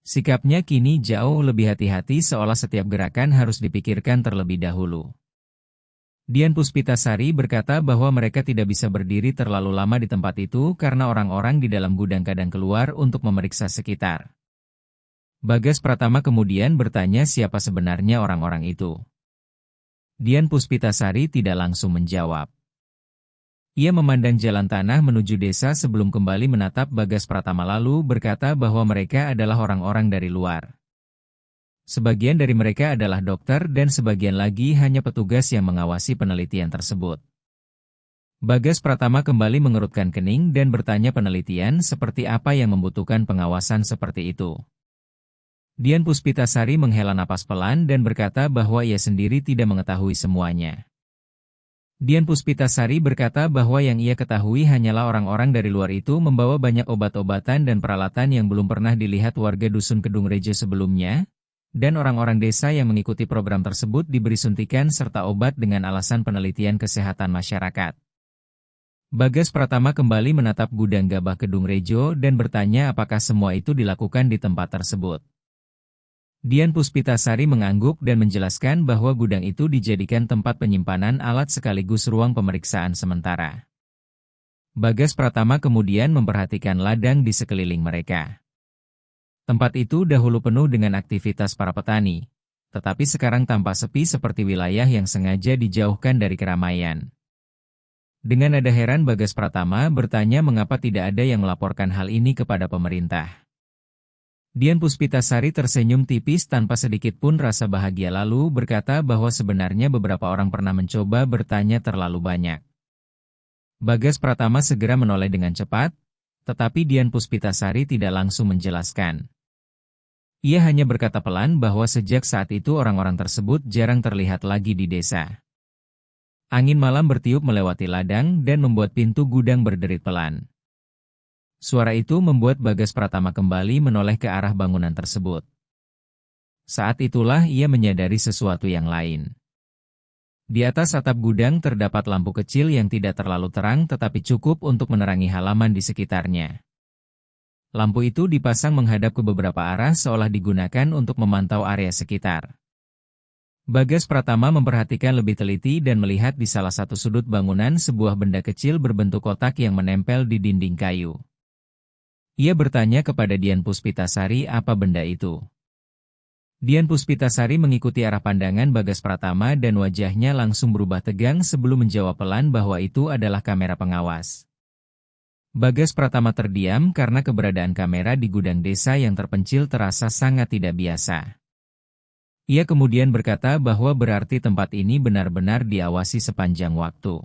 Sikapnya kini jauh lebih hati-hati seolah setiap gerakan harus dipikirkan terlebih dahulu. Dian Puspitasari berkata bahwa mereka tidak bisa berdiri terlalu lama di tempat itu karena orang-orang di dalam gudang kadang keluar untuk memeriksa sekitar. Bagas Pratama kemudian bertanya siapa sebenarnya orang-orang itu. Dian Puspitasari tidak langsung menjawab. Ia memandang jalan tanah menuju desa sebelum kembali menatap Bagas Pratama lalu berkata bahwa mereka adalah orang-orang dari luar. Sebagian dari mereka adalah dokter dan sebagian lagi hanya petugas yang mengawasi penelitian tersebut. Bagas Pratama kembali mengerutkan kening dan bertanya penelitian seperti apa yang membutuhkan pengawasan seperti itu. Dian Puspitasari menghela napas pelan dan berkata bahwa ia sendiri tidak mengetahui semuanya. Dian Puspitasari berkata bahwa yang ia ketahui hanyalah orang-orang dari luar itu membawa banyak obat-obatan dan peralatan yang belum pernah dilihat warga Dusun Kedung Rejo sebelumnya, dan orang-orang desa yang mengikuti program tersebut diberi suntikan serta obat dengan alasan penelitian kesehatan masyarakat. Bagas Pratama kembali menatap gudang gabah Kedung Rejo dan bertanya apakah semua itu dilakukan di tempat tersebut. Dian Puspitasari mengangguk dan menjelaskan bahwa gudang itu dijadikan tempat penyimpanan alat sekaligus ruang pemeriksaan sementara. Bagas Pratama kemudian memperhatikan ladang di sekeliling mereka. Tempat itu dahulu penuh dengan aktivitas para petani, tetapi sekarang tampak sepi seperti wilayah yang sengaja dijauhkan dari keramaian. Dengan nada heran Bagas Pratama bertanya mengapa tidak ada yang melaporkan hal ini kepada pemerintah. Dian Puspitasari tersenyum tipis tanpa sedikit pun rasa bahagia lalu berkata bahwa sebenarnya beberapa orang pernah mencoba bertanya terlalu banyak. Bagas Pratama segera menoleh dengan cepat, tetapi Dian Puspitasari tidak langsung menjelaskan. Ia hanya berkata pelan bahwa sejak saat itu orang-orang tersebut jarang terlihat lagi di desa. Angin malam bertiup melewati ladang dan membuat pintu gudang berderit pelan. Suara itu membuat Bagas Pratama kembali menoleh ke arah bangunan tersebut. Saat itulah ia menyadari sesuatu yang lain. Di atas atap gudang terdapat lampu kecil yang tidak terlalu terang tetapi cukup untuk menerangi halaman di sekitarnya. Lampu itu dipasang menghadap ke beberapa arah seolah digunakan untuk memantau area sekitar. Bagas Pratama memperhatikan lebih teliti dan melihat di salah satu sudut bangunan sebuah benda kecil berbentuk kotak yang menempel di dinding kayu. Ia bertanya kepada Dian Puspitasari apa benda itu. Dian Puspitasari mengikuti arah pandangan Bagas Pratama dan wajahnya langsung berubah tegang sebelum menjawab pelan bahwa itu adalah kamera pengawas. Bagas Pratama terdiam karena keberadaan kamera di gudang desa yang terpencil terasa sangat tidak biasa. Ia kemudian berkata bahwa berarti tempat ini benar-benar diawasi sepanjang waktu.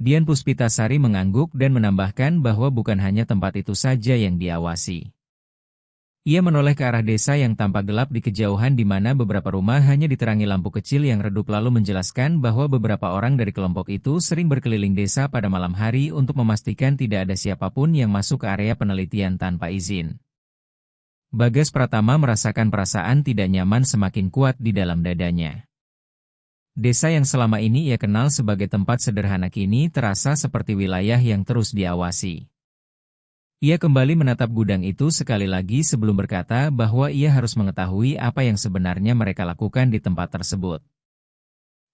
Dian Puspitasari mengangguk dan menambahkan bahwa bukan hanya tempat itu saja yang diawasi. Ia menoleh ke arah desa yang tampak gelap di kejauhan di mana beberapa rumah hanya diterangi lampu kecil yang redup, lalu menjelaskan bahwa beberapa orang dari kelompok itu sering berkeliling desa pada malam hari untuk memastikan tidak ada siapapun yang masuk ke area penelitian tanpa izin. Bagas Pratama merasakan perasaan tidak nyaman semakin kuat di dalam dadanya. Desa yang selama ini ia kenal sebagai tempat sederhana kini terasa seperti wilayah yang terus diawasi. Ia kembali menatap gudang itu sekali lagi sebelum berkata bahwa ia harus mengetahui apa yang sebenarnya mereka lakukan di tempat tersebut.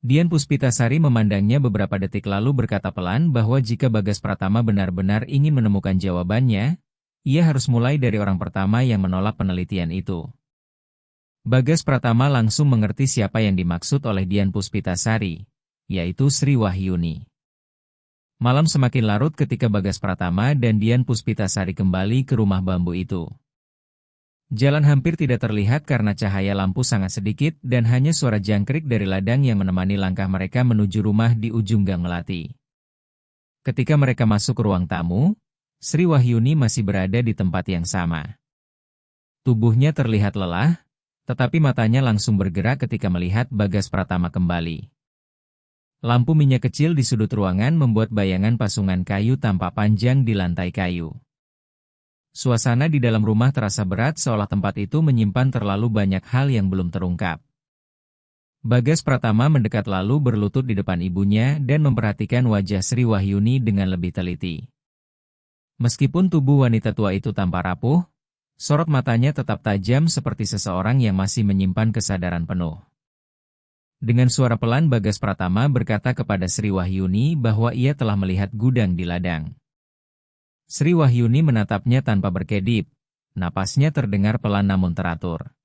Dian Puspitasari memandangnya beberapa detik lalu berkata pelan bahwa jika Bagas Pratama benar-benar ingin menemukan jawabannya, ia harus mulai dari orang pertama yang menolak penelitian itu. Bagas Pratama langsung mengerti siapa yang dimaksud oleh Dian Puspitasari, yaitu Sri Wahyuni. Malam semakin larut ketika Bagas Pratama dan Dian Puspitasari kembali ke rumah bambu itu. Jalan hampir tidak terlihat karena cahaya lampu sangat sedikit dan hanya suara jangkrik dari ladang yang menemani langkah mereka menuju rumah di ujung gang melati. Ketika mereka masuk ke ruang tamu, Sri Wahyuni masih berada di tempat yang sama. Tubuhnya terlihat lelah, tetapi matanya langsung bergerak ketika melihat Bagas Pratama kembali. Lampu minyak kecil di sudut ruangan membuat bayangan pasungan kayu tampak panjang di lantai kayu. Suasana di dalam rumah terasa berat seolah tempat itu menyimpan terlalu banyak hal yang belum terungkap. Bagas Pratama mendekat lalu berlutut di depan ibunya dan memperhatikan wajah Sri Wahyuni dengan lebih teliti. Meskipun tubuh wanita tua itu tampak rapuh, sorot matanya tetap tajam seperti seseorang yang masih menyimpan kesadaran penuh. Dengan suara pelan Bagas Pratama berkata kepada Sri Wahyuni bahwa ia telah melihat gudang di ladang. Sri Wahyuni menatapnya tanpa berkedip, napasnya terdengar pelan namun teratur.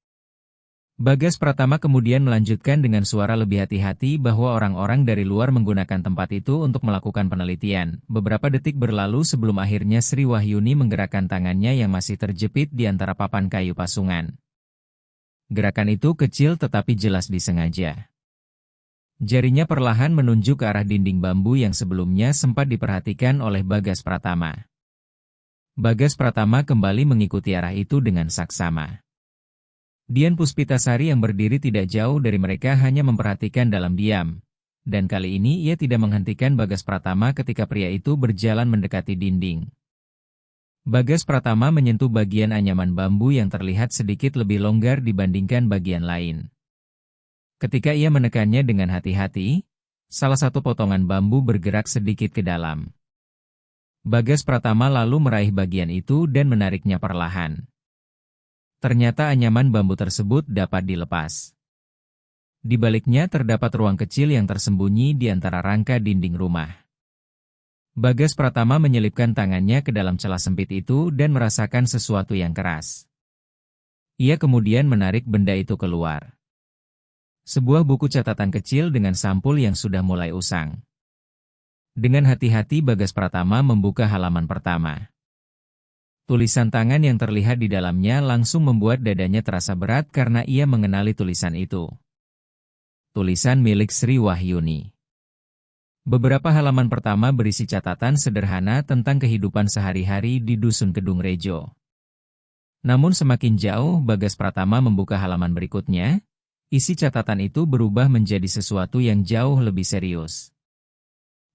Bagas Pratama kemudian melanjutkan dengan suara lebih hati-hati bahwa orang-orang dari luar menggunakan tempat itu untuk melakukan penelitian. Beberapa detik berlalu sebelum akhirnya Sri Wahyuni menggerakkan tangannya yang masih terjepit di antara papan kayu pasungan. Gerakan itu kecil tetapi jelas disengaja. Jarinya perlahan menunjuk ke arah dinding bambu yang sebelumnya sempat diperhatikan oleh Bagas Pratama. Bagas Pratama kembali mengikuti arah itu dengan saksama. Dian Puspitasari yang berdiri tidak jauh dari mereka hanya memperhatikan dalam diam. Dan kali ini ia tidak menghentikan Bagas Pratama ketika pria itu berjalan mendekati dinding. Bagas Pratama menyentuh bagian anyaman bambu yang terlihat sedikit lebih longgar dibandingkan bagian lain. Ketika ia menekannya dengan hati-hati, salah satu potongan bambu bergerak sedikit ke dalam. Bagas Pratama lalu meraih bagian itu dan menariknya perlahan. Ternyata anyaman bambu tersebut dapat dilepas. Di baliknya terdapat ruang kecil yang tersembunyi di antara rangka dinding rumah. Bagas Pratama menyelipkan tangannya ke dalam celah sempit itu dan merasakan sesuatu yang keras. Ia kemudian menarik benda itu keluar. Sebuah buku catatan kecil dengan sampul yang sudah mulai usang. Dengan hati-hati Bagas Pratama membuka halaman pertama. Tulisan tangan yang terlihat di dalamnya langsung membuat dadanya terasa berat karena ia mengenali tulisan itu. Tulisan milik Sri Wahyuni. Beberapa halaman pertama berisi catatan sederhana tentang kehidupan sehari-hari di Dusun Kedung Rejo. Namun semakin jauh Bagas Pratama membuka halaman berikutnya, isi catatan itu berubah menjadi sesuatu yang jauh lebih serius.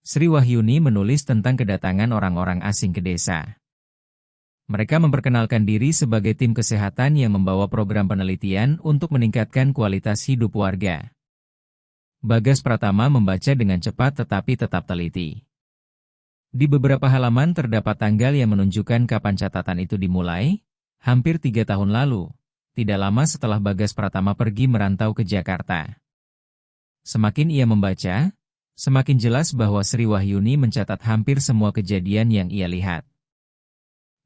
Sri Wahyuni menulis tentang kedatangan orang-orang asing ke desa. Mereka memperkenalkan diri sebagai tim kesehatan yang membawa program penelitian untuk meningkatkan kualitas hidup warga. Bagas Pratama membaca dengan cepat tetapi tetap teliti. Di beberapa halaman terdapat tanggal yang menunjukkan kapan catatan itu dimulai, hampir 3 tahun lalu, tidak lama setelah Bagas Pratama pergi merantau ke Jakarta. Semakin ia membaca, semakin jelas bahwa Sri Wahyuni mencatat hampir semua kejadian yang ia lihat.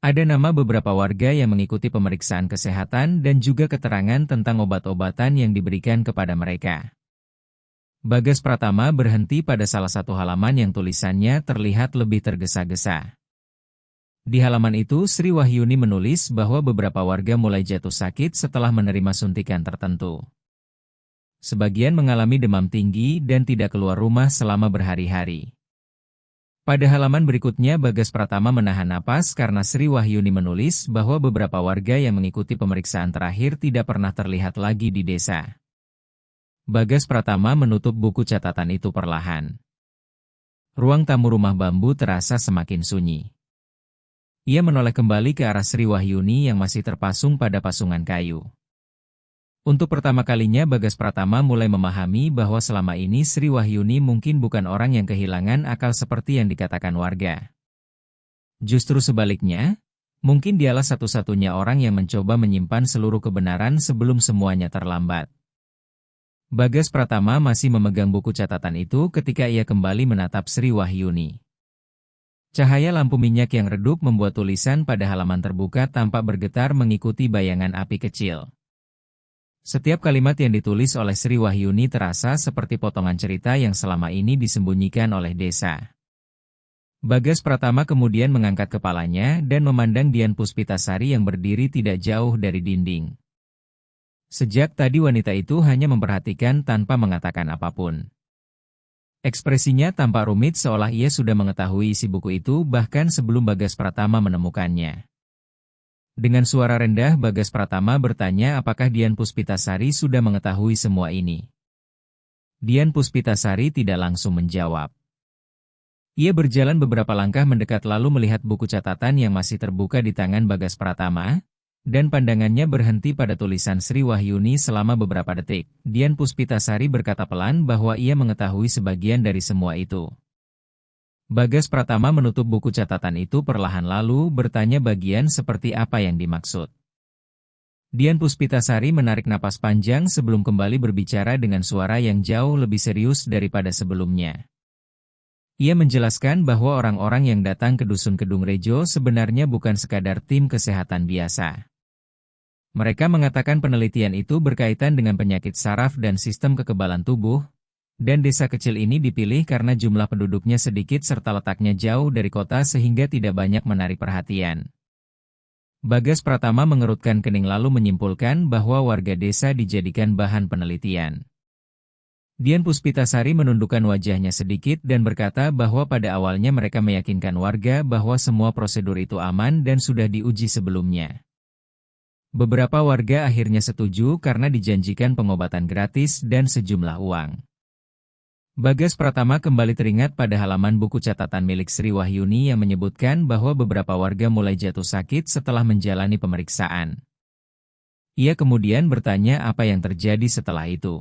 Ada nama beberapa warga yang mengikuti pemeriksaan kesehatan dan juga keterangan tentang obat-obatan yang diberikan kepada mereka. Bagas Pratama berhenti pada salah satu halaman yang tulisannya terlihat lebih tergesa-gesa. Di halaman itu Sri Wahyuni menulis bahwa beberapa warga mulai jatuh sakit setelah menerima suntikan tertentu. Sebagian mengalami demam tinggi dan tidak keluar rumah selama berhari-hari. Pada halaman berikutnya Bagas Pratama menahan napas karena Sri Wahyuni menulis bahwa beberapa warga yang mengikuti pemeriksaan terakhir tidak pernah terlihat lagi di desa. Bagas Pratama menutup buku catatan itu perlahan. Ruang tamu rumah bambu terasa semakin sunyi. Ia menoleh kembali ke arah Sri Wahyuni yang masih terpasung pada pasungan kayu. Untuk pertama kalinya Bagas Pratama mulai memahami bahwa selama ini Sri Wahyuni mungkin bukan orang yang kehilangan akal seperti yang dikatakan warga. Justru sebaliknya, mungkin dialah satu-satunya orang yang mencoba menyimpan seluruh kebenaran sebelum semuanya terlambat. Bagas Pratama masih memegang buku catatan itu ketika ia kembali menatap Sri Wahyuni. Cahaya lampu minyak yang redup membuat tulisan pada halaman terbuka tampak bergetar mengikuti bayangan api kecil. Setiap kalimat yang ditulis oleh Sri Wahyuni terasa seperti potongan cerita yang selama ini disembunyikan oleh desa. Bagas Pratama kemudian mengangkat kepalanya dan memandang Dian Puspitasari yang berdiri tidak jauh dari dinding. Sejak tadi wanita itu hanya memperhatikan tanpa mengatakan apapun. Ekspresinya tampak rumit seolah ia sudah mengetahui isi buku itu bahkan sebelum Bagas Pratama menemukannya. Dengan suara rendah Bagas Pratama bertanya apakah Dian Puspitasari sudah mengetahui semua ini. Dian Puspitasari tidak langsung menjawab. Ia berjalan beberapa langkah mendekat lalu melihat buku catatan yang masih terbuka di tangan Bagas Pratama, dan pandangannya berhenti pada tulisan Sri Wahyuni selama beberapa detik. Dian Puspitasari berkata pelan bahwa ia mengetahui sebagian dari semua itu. Bagas Pratama menutup buku catatan itu perlahan lalu bertanya bagian seperti apa yang dimaksud. Dian Puspitasari menarik napas panjang sebelum kembali berbicara dengan suara yang jauh lebih serius daripada sebelumnya. Ia menjelaskan bahwa orang-orang yang datang ke Dusun Kedung Rejo sebenarnya bukan sekadar tim kesehatan biasa. Mereka mengatakan penelitian itu berkaitan dengan penyakit saraf dan sistem kekebalan tubuh, dan desa kecil ini dipilih karena jumlah penduduknya sedikit serta letaknya jauh dari kota sehingga tidak banyak menarik perhatian. Bagas Pratama mengerutkan kening lalu menyimpulkan bahwa warga desa dijadikan bahan penelitian. Dian Puspitasari menundukkan wajahnya sedikit dan berkata bahwa pada awalnya mereka meyakinkan warga bahwa semua prosedur itu aman dan sudah diuji sebelumnya. Beberapa warga akhirnya setuju karena dijanjikan pengobatan gratis dan sejumlah uang. Bagas Pratama kembali teringat pada halaman buku catatan milik Sri Wahyuni yang menyebutkan bahwa beberapa warga mulai jatuh sakit setelah menjalani pemeriksaan. Ia kemudian bertanya apa yang terjadi setelah itu.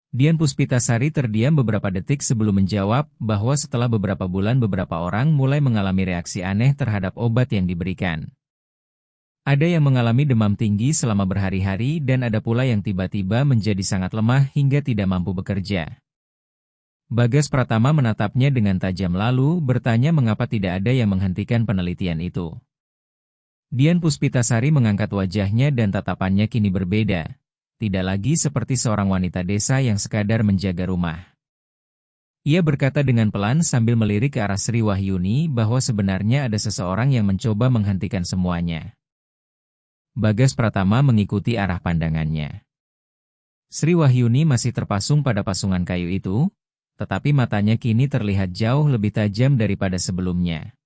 Dian Puspitasari terdiam beberapa detik sebelum menjawab bahwa setelah beberapa bulan beberapa orang mulai mengalami reaksi aneh terhadap obat yang diberikan. Ada yang mengalami demam tinggi selama berhari-hari dan ada pula yang tiba-tiba menjadi sangat lemah hingga tidak mampu bekerja. Bagas Pratama menatapnya dengan tajam lalu bertanya mengapa tidak ada yang menghentikan penelitian itu. Dian Puspitasari mengangkat wajahnya dan tatapannya kini berbeda. Tidak lagi seperti seorang wanita desa yang sekadar menjaga rumah. Ia berkata dengan pelan sambil melirik ke arah Sri Wahyuni bahwa sebenarnya ada seseorang yang mencoba menghentikan semuanya. Bagas Pratama mengikuti arah pandangannya. Sri Wahyuni masih terpasung pada pasungan kayu itu, tetapi matanya kini terlihat jauh lebih tajam daripada sebelumnya.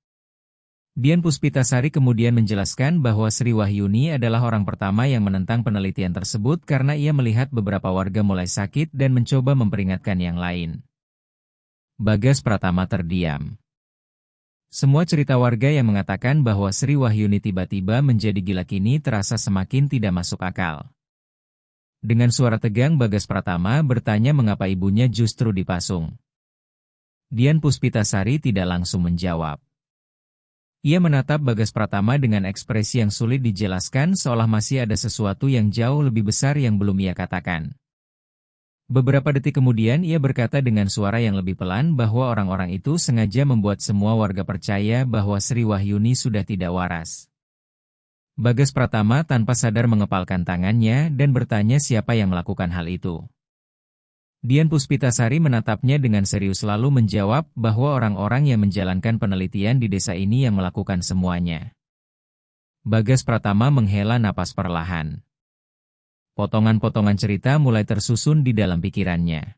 Dian Puspitasari kemudian menjelaskan bahwa Sri Wahyuni adalah orang pertama yang menentang penelitian tersebut karena ia melihat beberapa warga mulai sakit dan mencoba memperingatkan yang lain. Bagas Pratama terdiam. Semua cerita warga yang mengatakan bahwa Sri Wahyuni tiba-tiba menjadi gila kini terasa semakin tidak masuk akal. Dengan suara tegang Bagas Pratama bertanya mengapa ibunya justru dipasung. Dian Puspitasari tidak langsung menjawab. Ia menatap Bagas Pratama dengan ekspresi yang sulit dijelaskan seolah masih ada sesuatu yang jauh lebih besar yang belum ia katakan. Beberapa detik kemudian ia berkata dengan suara yang lebih pelan bahwa orang-orang itu sengaja membuat semua warga percaya bahwa Sri Wahyuni sudah tidak waras. Bagas Pratama tanpa sadar mengepalkan tangannya dan bertanya siapa yang melakukan hal itu. Dian Puspitasari menatapnya dengan serius lalu menjawab bahwa orang-orang yang menjalankan penelitian di desa ini yang melakukan semuanya. Bagas Pratama menghela napas perlahan. Potongan-potongan cerita mulai tersusun di dalam pikirannya.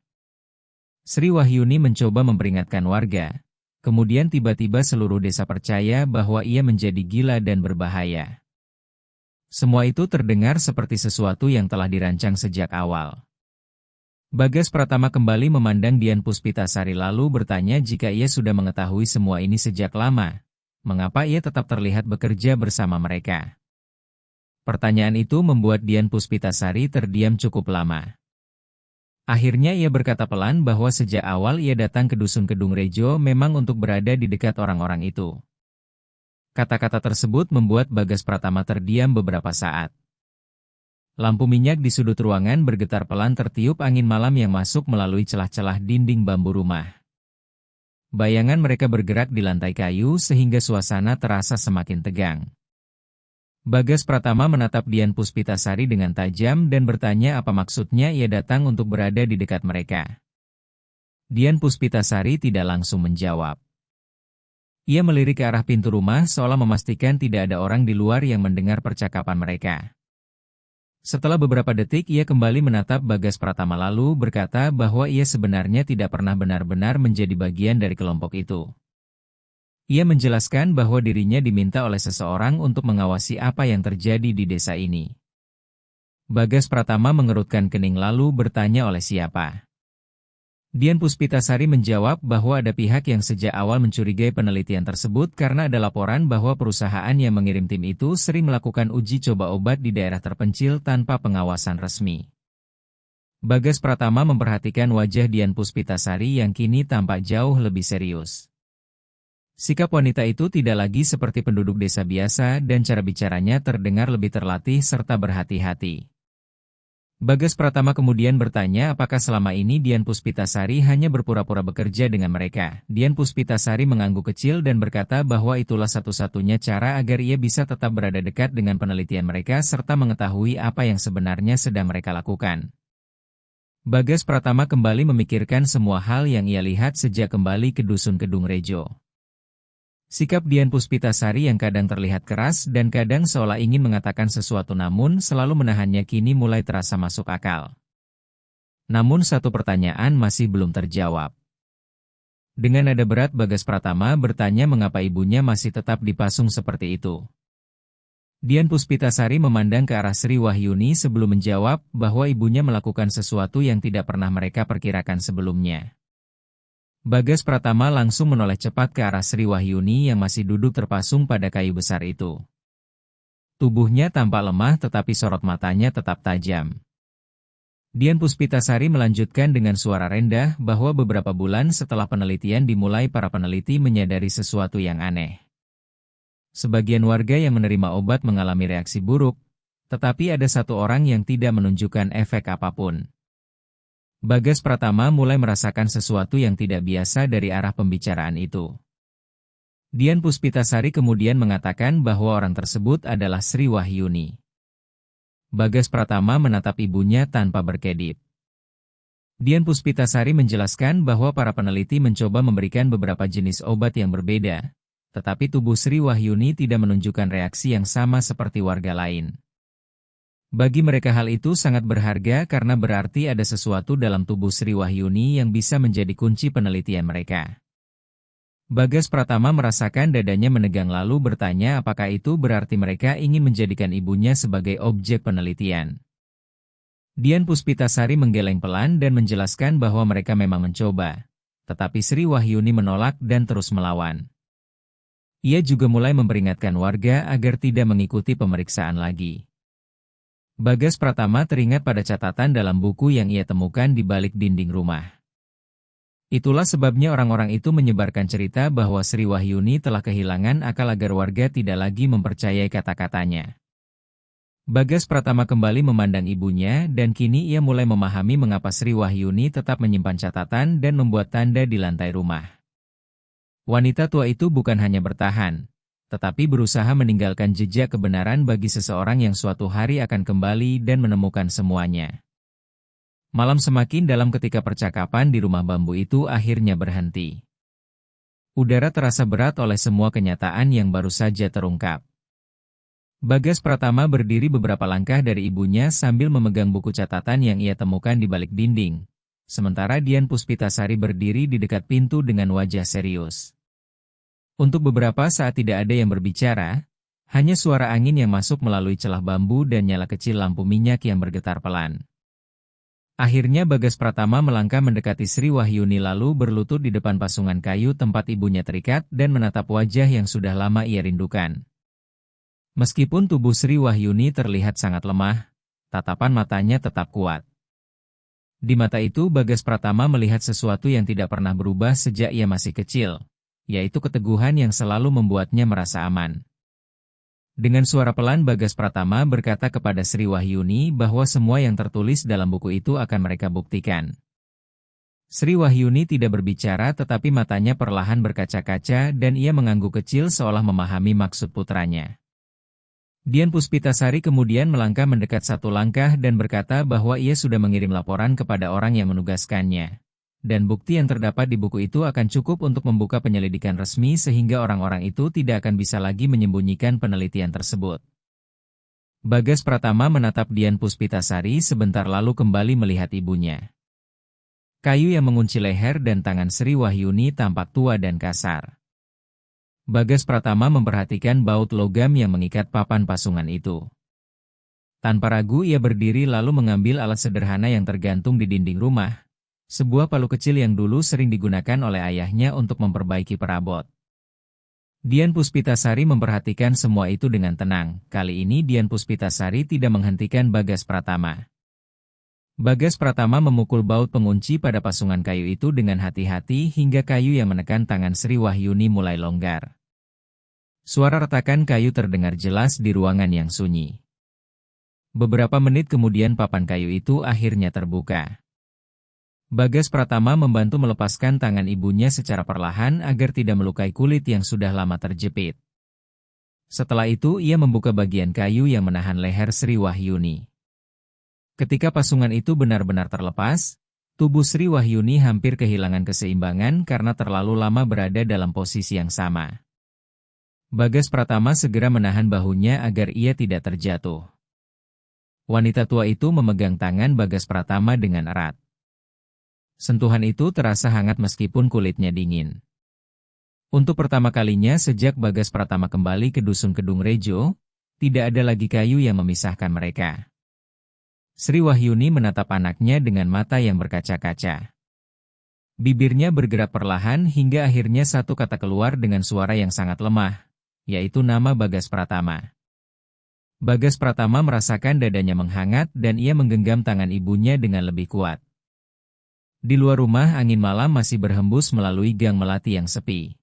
Sri Wahyuni mencoba memperingatkan warga. Kemudian tiba-tiba seluruh desa percaya bahwa ia menjadi gila dan berbahaya. Semua itu terdengar seperti sesuatu yang telah dirancang sejak awal. Bagas Pratama kembali memandang Dian Puspitasari lalu bertanya jika ia sudah mengetahui semua ini sejak lama. Mengapa ia tetap terlihat bekerja bersama mereka? Pertanyaan itu membuat Dian Puspitasari terdiam cukup lama. Akhirnya ia berkata pelan bahwa sejak awal ia datang ke Dusun Kedung Rejo memang untuk berada di dekat orang-orang itu. Kata-kata tersebut membuat Bagas Pratama terdiam beberapa saat. Lampu minyak di sudut ruangan bergetar pelan tertiup angin malam yang masuk melalui celah-celah dinding bambu rumah. Bayangan mereka bergerak di lantai kayu sehingga suasana terasa semakin tegang. Bagas Pratama menatap Dian Puspitasari dengan tajam dan bertanya apa maksudnya ia datang untuk berada di dekat mereka. Dian Puspitasari tidak langsung menjawab. Ia melirik ke arah pintu rumah seolah memastikan tidak ada orang di luar yang mendengar percakapan mereka. Setelah beberapa detik ia kembali menatap Bagas Pratama lalu berkata bahwa ia sebenarnya tidak pernah benar-benar menjadi bagian dari kelompok itu. Ia menjelaskan bahwa dirinya diminta oleh seseorang untuk mengawasi apa yang terjadi di desa ini. Bagas Pratama mengerutkan kening lalu bertanya oleh siapa. Dian Puspitasari menjawab bahwa ada pihak yang sejak awal mencurigai penelitian tersebut karena ada laporan bahwa perusahaan yang mengirim tim itu sering melakukan uji coba obat di daerah terpencil tanpa pengawasan resmi. Bagas Pratama memperhatikan wajah Dian Puspitasari yang kini tampak jauh lebih serius. Sikap wanita itu tidak lagi seperti penduduk desa biasa dan cara bicaranya terdengar lebih terlatih serta berhati-hati. Bagas Pratama kemudian bertanya apakah selama ini Dian Puspitasari hanya berpura-pura bekerja dengan mereka. Dian Puspitasari mengangguk kecil dan berkata bahwa itulah satu-satunya cara agar ia bisa tetap berada dekat dengan penelitian mereka serta mengetahui apa yang sebenarnya sedang mereka lakukan. Bagas Pratama kembali memikirkan semua hal yang ia lihat sejak kembali ke Dusun Kedung Rejo. Sikap Dian Puspitasari yang kadang terlihat keras dan kadang seolah ingin mengatakan sesuatu namun selalu menahannya kini mulai terasa masuk akal. Namun satu pertanyaan masih belum terjawab. Dengan nada berat Bagas Pratama bertanya mengapa ibunya masih tetap dipasung seperti itu. Dian Puspitasari memandang ke arah Sri Wahyuni sebelum menjawab bahwa ibunya melakukan sesuatu yang tidak pernah mereka perkirakan sebelumnya. Bagas Pratama langsung menoleh cepat ke arah Sri Wahyuni yang masih duduk terpasung pada kayu besar itu. Tubuhnya tampak lemah tetapi sorot matanya tetap tajam. Dian Puspitasari melanjutkan dengan suara rendah bahwa beberapa bulan setelah penelitian dimulai para peneliti menyadari sesuatu yang aneh. Sebagian warga yang menerima obat mengalami reaksi buruk, tetapi ada satu orang yang tidak menunjukkan efek apapun. Bagas Pratama mulai merasakan sesuatu yang tidak biasa dari arah pembicaraan itu. Dian Puspitasari kemudian mengatakan bahwa orang tersebut adalah Sri Wahyuni. Bagas Pratama menatap ibunya tanpa berkedip. Dian Puspitasari menjelaskan bahwa para peneliti mencoba memberikan beberapa jenis obat yang berbeda, tetapi tubuh Sri Wahyuni tidak menunjukkan reaksi yang sama seperti warga lain. Bagi mereka hal itu sangat berharga karena berarti ada sesuatu dalam tubuh Sri Wahyuni yang bisa menjadi kunci penelitian mereka. Bagas Pratama merasakan dadanya menegang lalu bertanya apakah itu berarti mereka ingin menjadikan ibunya sebagai objek penelitian. Dian Puspitasari menggeleng pelan dan menjelaskan bahwa mereka memang mencoba, tetapi Sri Wahyuni menolak dan terus melawan. Ia juga mulai memperingatkan warga agar tidak mengikuti pemeriksaan lagi. Bagas Pratama teringat pada catatan dalam buku yang ia temukan di balik dinding rumah. Itulah sebabnya orang-orang itu menyebarkan cerita bahwa Sri Wahyuni telah kehilangan akal agar warga tidak lagi mempercayai kata-katanya. Bagas Pratama kembali memandang ibunya dan kini ia mulai memahami mengapa Sri Wahyuni tetap menyimpan catatan dan membuat tanda di lantai rumah. Wanita tua itu bukan hanya bertahan, tetapi berusaha meninggalkan jejak kebenaran bagi seseorang yang suatu hari akan kembali dan menemukan semuanya. Malam semakin dalam ketika percakapan di rumah bambu itu akhirnya berhenti. Udara terasa berat oleh semua kenyataan yang baru saja terungkap. Bagas Pratama berdiri beberapa langkah dari ibunya sambil memegang buku catatan yang ia temukan di balik dinding. Sementara Dian Puspitasari berdiri di dekat pintu dengan wajah serius. Untuk beberapa saat tidak ada yang berbicara, hanya suara angin yang masuk melalui celah bambu dan nyala kecil lampu minyak yang bergetar pelan. Akhirnya Bagas Pratama melangkah mendekati Sri Wahyuni lalu berlutut di depan pasungan kayu tempat ibunya terikat dan menatap wajah yang sudah lama ia rindukan. Meskipun tubuh Sri Wahyuni terlihat sangat lemah, tatapan matanya tetap kuat. Di mata itu Bagas Pratama melihat sesuatu yang tidak pernah berubah sejak ia masih kecil, yaitu keteguhan yang selalu membuatnya merasa aman. Dengan suara pelan Bagas Pratama berkata kepada Sri Wahyuni bahwa semua yang tertulis dalam buku itu akan mereka buktikan. Sri Wahyuni tidak berbicara tetapi matanya perlahan berkaca-kaca dan ia mengangguk kecil seolah memahami maksud putranya. Dian Puspitasari kemudian melangkah mendekat satu langkah dan berkata bahwa ia sudah mengirim laporan kepada orang yang menugaskannya. Dan bukti yang terdapat di buku itu akan cukup untuk membuka penyelidikan resmi sehingga orang-orang itu tidak akan bisa lagi menyembunyikan penelitian tersebut. Bagas Pratama menatap Dian Puspitasari sebentar lalu kembali melihat ibunya. Kayu yang mengunci leher dan tangan Sri Wahyuni tampak tua dan kasar. Bagas Pratama memperhatikan baut logam yang mengikat papan pasungan itu. Tanpa ragu ia berdiri lalu mengambil alat sederhana yang tergantung di dinding rumah. Sebuah palu kecil yang dulu sering digunakan oleh ayahnya untuk memperbaiki perabot. Dian Puspitasari memperhatikan semua itu dengan tenang. Kali ini Dian Puspitasari tidak menghentikan Bagas Pratama. Bagas Pratama memukul baut pengunci pada pasungan kayu itu dengan hati-hati hingga kayu yang menekan tangan Sri Wahyuni mulai longgar. Suara retakan kayu terdengar jelas di ruangan yang sunyi. Beberapa menit kemudian papan kayu itu akhirnya terbuka. Bagas Pratama membantu melepaskan tangan ibunya secara perlahan agar tidak melukai kulit yang sudah lama terjepit. Setelah itu ia membuka bagian kayu yang menahan leher Sri Wahyuni. Ketika pasungan itu benar-benar terlepas, tubuh Sri Wahyuni hampir kehilangan keseimbangan karena terlalu lama berada dalam posisi yang sama. Bagas Pratama segera menahan bahunya agar ia tidak terjatuh. Wanita tua itu memegang tangan Bagas Pratama dengan erat. Sentuhan itu terasa hangat meskipun kulitnya dingin. Untuk pertama kalinya sejak Bagas Pratama kembali ke Dusun Kedung Rejo, tidak ada lagi kayu yang memisahkan mereka. Sri Wahyuni menatap anaknya dengan mata yang berkaca-kaca. Bibirnya bergerak perlahan hingga akhirnya satu kata keluar dengan suara yang sangat lemah, yaitu nama Bagas Pratama. Bagas Pratama merasakan dadanya menghangat dan ia menggenggam tangan ibunya dengan lebih kuat. Di luar rumah angin malam masih berhembus melalui gang melati yang sepi.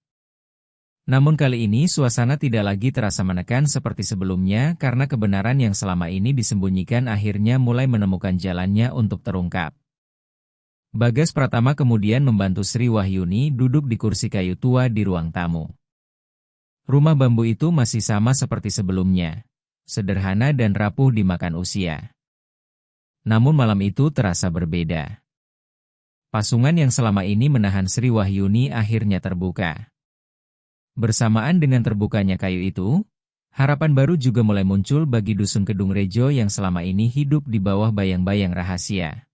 Namun kali ini suasana tidak lagi terasa menekan seperti sebelumnya karena kebenaran yang selama ini disembunyikan akhirnya mulai menemukan jalannya untuk terungkap. Bagas Pratama kemudian membantu Sri Wahyuni duduk di kursi kayu tua di ruang tamu. Rumah bambu itu masih sama seperti sebelumnya, sederhana dan rapuh dimakan usia. Namun malam itu terasa berbeda. Pasungan yang selama ini menahan Sri Wahyuni akhirnya terbuka. Bersamaan dengan terbukanya kayu itu, harapan baru juga mulai muncul bagi Dusun Kedung Rejo yang selama ini hidup di bawah bayang-bayang rahasia.